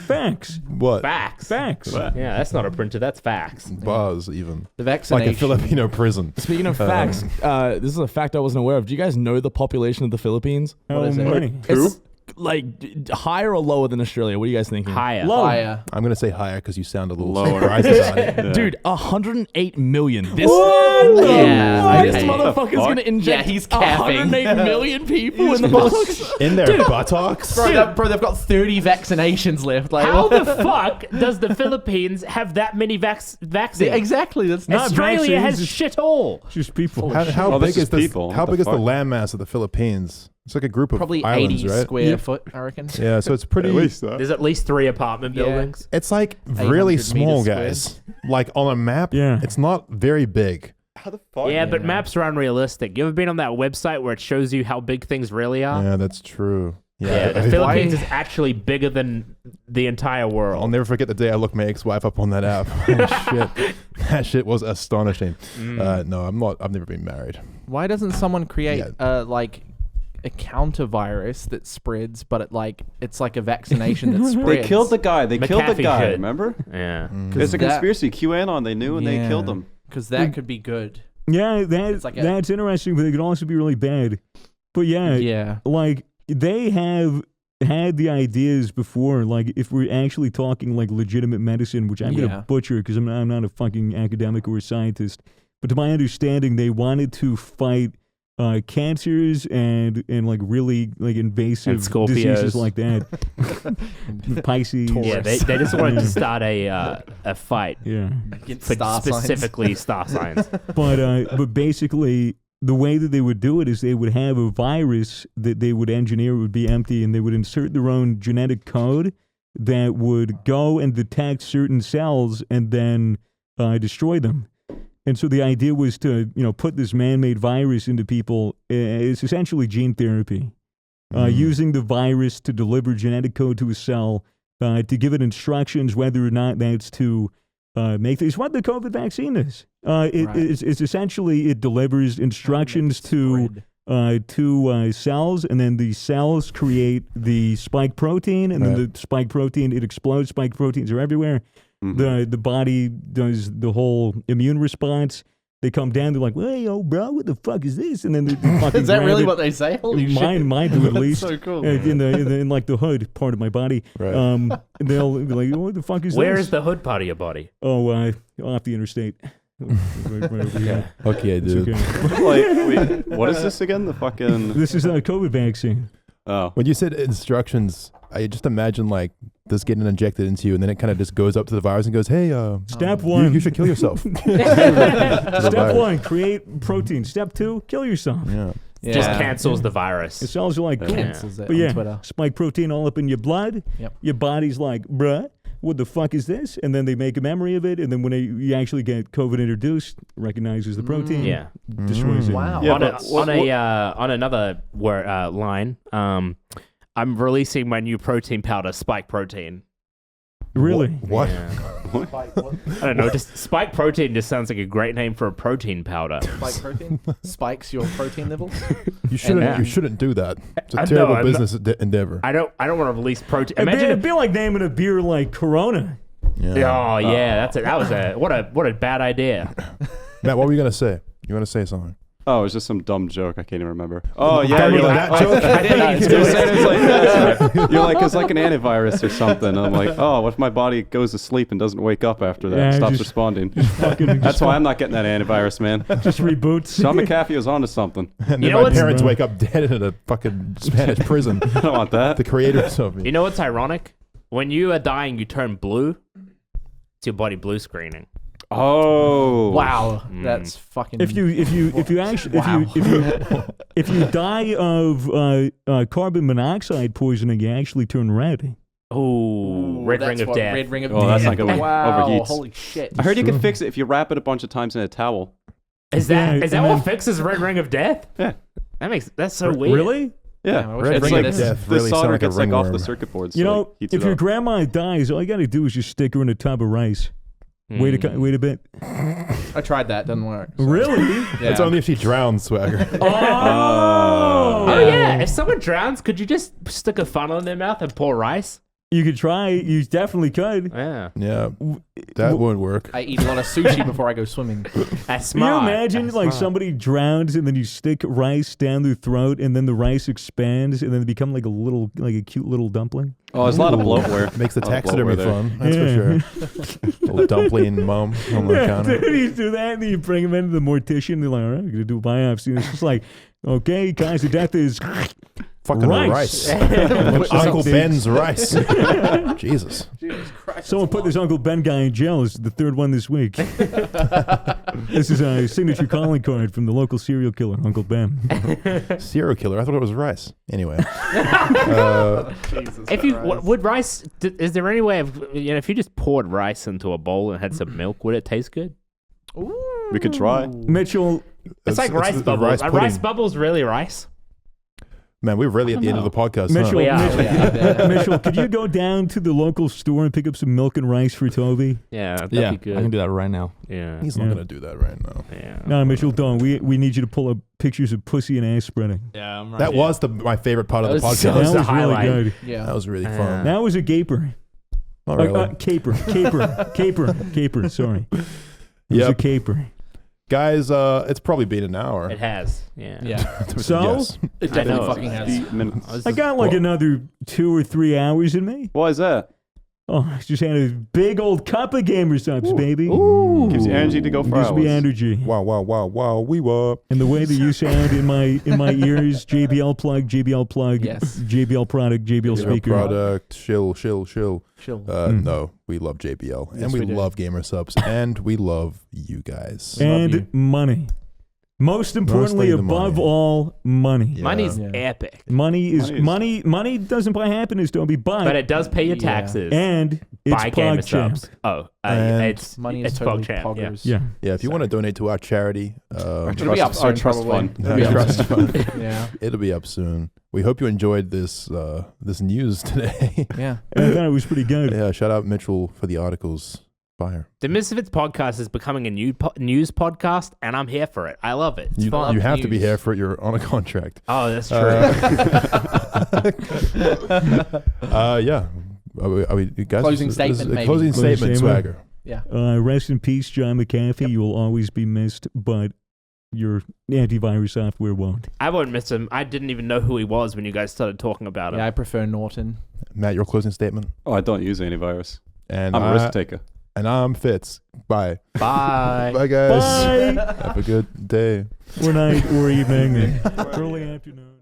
facts. What? Facts. Facts. Yeah, that's not a printer. That's facts. Bars even. The It's like vaccination. a Filipino prison. Speaking of facts, this is a fact I wasn't aware of. Do you guys know the population of the Philippines? How is it? many? It's like higher or lower than Australia? What are you guys thinking? Higher. Low. Fire. I'm gonna say higher because you sound a little Lower. surprised about it. Yeah. Dude, 108 million. This, Yeah. this okay. motherfucker's fuck? gonna inject Yeah, he's capping. 108 million people in the buttocks. In their buttocks. Bro, they've got 30 vaccinations left. Like, How what? the fuck does the Philippines have that many vaccines? Yeah, exactly. That's Not Australia vaccines, has it's- shit all. Just people. How Oh, this big is is this? people. How What big the is the fuck? landmass of the Philippines? It's like a group of probably islands, 80 right? square foot, I reckon. Yeah, so it's pretty. There's at least 3 apartment Yeah. buildings. It's like really 800 small, meters guys. Like on a map, Yeah. it's not very big. How the fuck? Yeah, but maps are unrealistic. You ever been on that website where it shows you how big things really are? Yeah, that's true. Yeah, the I- Philippines is actually bigger than the entire world. I'll never forget the day I looked my ex-wife up on that app. Oh, shit, that shit was astonishing. No, I'm not. I've never been married. Why doesn't someone create Yeah. a counter virus that spreads, but it's like a vaccination that spreads. They killed the guy. They killed the McAfee guy. shit. Remember? Yeah. There's a conspiracy. QAnon. They knew and they killed him. Because that could be good. Yeah, It's like that's interesting, but it could also be really bad. But Yeah. like they have had the ideas before. Like if we're actually talking like legitimate medicine, which I'm gonna butcher because I'm not a fucking academic or a scientist. But to my understanding, they wanted to fight cancers and like really like invasive And diseases Scorpios. like that. Pisces. Yeah, they just wanted to start a fight Yeah. Against for star signs. specifically star signs. But basically, the way that they would do it is they would have a virus that they would engineer would be empty, and they would insert their own genetic code that would go and detect certain cells and then destroy them. And so the idea was to, put this man-made virus into people. It's essentially gene therapy, using the virus to deliver genetic code to a cell, to give it instructions whether or not that's to make this. What the COVID vaccine is. It's essentially it delivers instructions to cells, and then the cells create the spike protein, and then the spike protein, it explodes. Spike proteins are everywhere. The body does the whole immune response. They come down, they're like, "Hey, yo, bro, what the fuck is this?" And then they fucking Is that grab really it. what they say? Holy shit. Mine do at least. So cool. In like the hood part of my body. Right. They'll be like, "What the fuck is Where this?" is the hood part of your body? Oh, off the interstate. Right over here. Okay, dude. It's okay. Wait, what is this again? The fucking. This is a COVID vaccine. Oh. When you said instructions, I just imagine like this getting injected into you, and then it kind of just goes up to the virus and goes, "Hey, Step one. you should kill yourself." Step one, create protein. Step two, kill yourself. Yeah. Just cancels the virus. It sounds like cool. Cancels it But on Twitter. spike protein all up in your blood. Yep. Your body's like, bruh, what the fuck is this? And then they make a memory of it, and then when you actually get COVID introduced, recognizes the protein. Yeah. Destroys it. Wow. Yeah, On another line, I'm releasing my new protein powder, Spike Protein. Really? What? Yeah. I don't know. Just Spike Protein just sounds like a great name for a protein powder. Spike protein? Spikes your protein levels? You shouldn't. Yeah. You shouldn't do that. It's a I know, terrible I'm business endeavor. I don't want to release protein. It'd be like naming a beer like Corona. Yeah. Oh yeah, that's it. That was what a bad idea. Matt, what were you gonna say? You want to say something? Oh, it was just some dumb joke. I can't even remember. Oh, yeah. Dumb You're like, that joke? I didn't even say it. It's like, that's right. You're like, it's like an antivirus or something. And I'm like, oh, what if my body goes to sleep and doesn't wake up after that? Yeah, Stops just responding. Fucking That's why I'm not getting that antivirus, man. just reboots. John McAfee was onto something. And You then know my what's- parents wake up dead in a fucking Spanish prison. I don't want that. The creators of me. You know what's ironic? When you are dying, you turn blue. It's your body blue screening. Oh. Wow. That's fucking... If you die of carbon monoxide poisoning, you actually turn red. Oh, red that's ring of what death. Red ring of Oh, death. that's not good. Wow. Overheats. Holy shit. I heard you could fix it if you wrap it a bunch of times in a towel. Is that Yeah, what and fixes red ring of death? Yeah. That's so weird. Really? Yeah. I wish I Red could ring see of this. death The really sound solder like a gets like off the ringworm. circuit boards. You so know, it heats if it your up. grandma dies, all you got to do is just stick her in a tub of rice. Wait a bit. I tried that. Doesn't work. So. Really? Yeah. It's only if she drowns, Swagger. Oh yeah. If someone drowns, could you just stick a funnel in their mouth and pour rice? You could try. You definitely could. Yeah. Yeah, that wouldn't work. I eat a lot of sushi before I go swimming. That's Can you smart. imagine That's like smart. somebody drowns and then you stick rice down their throat and then the rice expands and then they become like a cute little dumpling? Oh, there's a lot of bloatware. Makes the A lot of taxidermy bloatware there. fun. That's Yeah. for sure. Little dumpling mom on the Yeah, counter. dude, you do that and then you bring them into the mortician. They're like, all right, we're going to do a biopsy. And it's just like, okay, guys, the death is Fucking rice. rice. Uncle Dude. Ben's rice. Jesus. Jesus Christ. Someone put this Uncle Ben guy in jail. This is the third one this week. This is a signature calling card from the local serial killer, Uncle Ben. Serial killer. I thought it was rice. Anyway. If you would rice, is there any way of if you just poured rice into a bowl and had some milk, would it taste good? We could try. Mitchell, It's like rice the bubbles. rice Are rice pudding. bubbles really rice? Man, we're really at the end of the podcast. Mitchell, Huh? Mitchell, could you go down to the local store and pick up some milk and rice for Toby? Yeah, that'd Yeah, be good. I can do that right now. Yeah. He's not gonna do that right now. Yeah. No, Mitchell, don't. We need you to pull up pictures of pussy and ass spreading. Yeah, I'm right. That was my favorite part of the That was podcast. so- That was the was really highlight. good. Yeah. That was really fun. That was a gaper. Not really. Caper. Sorry. It was a Yep. caper. Guys, it's probably been an hour. It has. Yeah. Yeah. So? Yes. It I definitely know. fucking has. 50 minutes. I got like another 2 or 3 hours in me. Why is that? Oh, I just had a big old cup of Gamer Subs, baby. Gives you energy to go for Gives me hours. energy. Wow. We were. And the way that you sound in my ears, JBL plug, Yes. JBL product, JBL speaker. Product. Shill. Chill. No, we love JBL. Yes, and we we do. love Gamer Subs. And we love you guys. And you. money. Most importantly, Mostly the above money. all, money. Yeah. Money's Yeah. epic, Money is Money money doesn't buy happiness, Toby, but it does pay your Yeah. taxes. and it's Buy Gamer PogChamp. Subs. Oh, And it's Money is it's totally PogChamp. Yeah. poggers. Yeah. Yeah, if you want to donate to our charity, Our It'll be up trust, our soon, trust probably. fund. It'll be up Trust soon. fund. Yeah. It'll be up soon. We hope you enjoyed this news today. Yeah. And I thought it was pretty good. Yeah, shout out Mitchell for the articles. Fire. The Misfits podcast is becoming a news podcast, and I'm here for it. I love it. It's You fun. have to be news. here for it. You're on a contract. Oh, that's true. Yeah. Are we you guys? Closing this is statement, a maybe. Closing Closing statement, statement. Swagger. Rest in peace, John McAfee. You will always be missed, but your antivirus software won't. I won't miss him. I didn't even know who he was when you guys started talking about him. Yeah, I prefer Norton. Matt, your closing statement. Oh, I don't use antivirus. And I'm a risk taker. And I'm Fitz. Bye. Bye. Bye, guys. Bye. Have a good day. Or night, or evening, or early afternoon.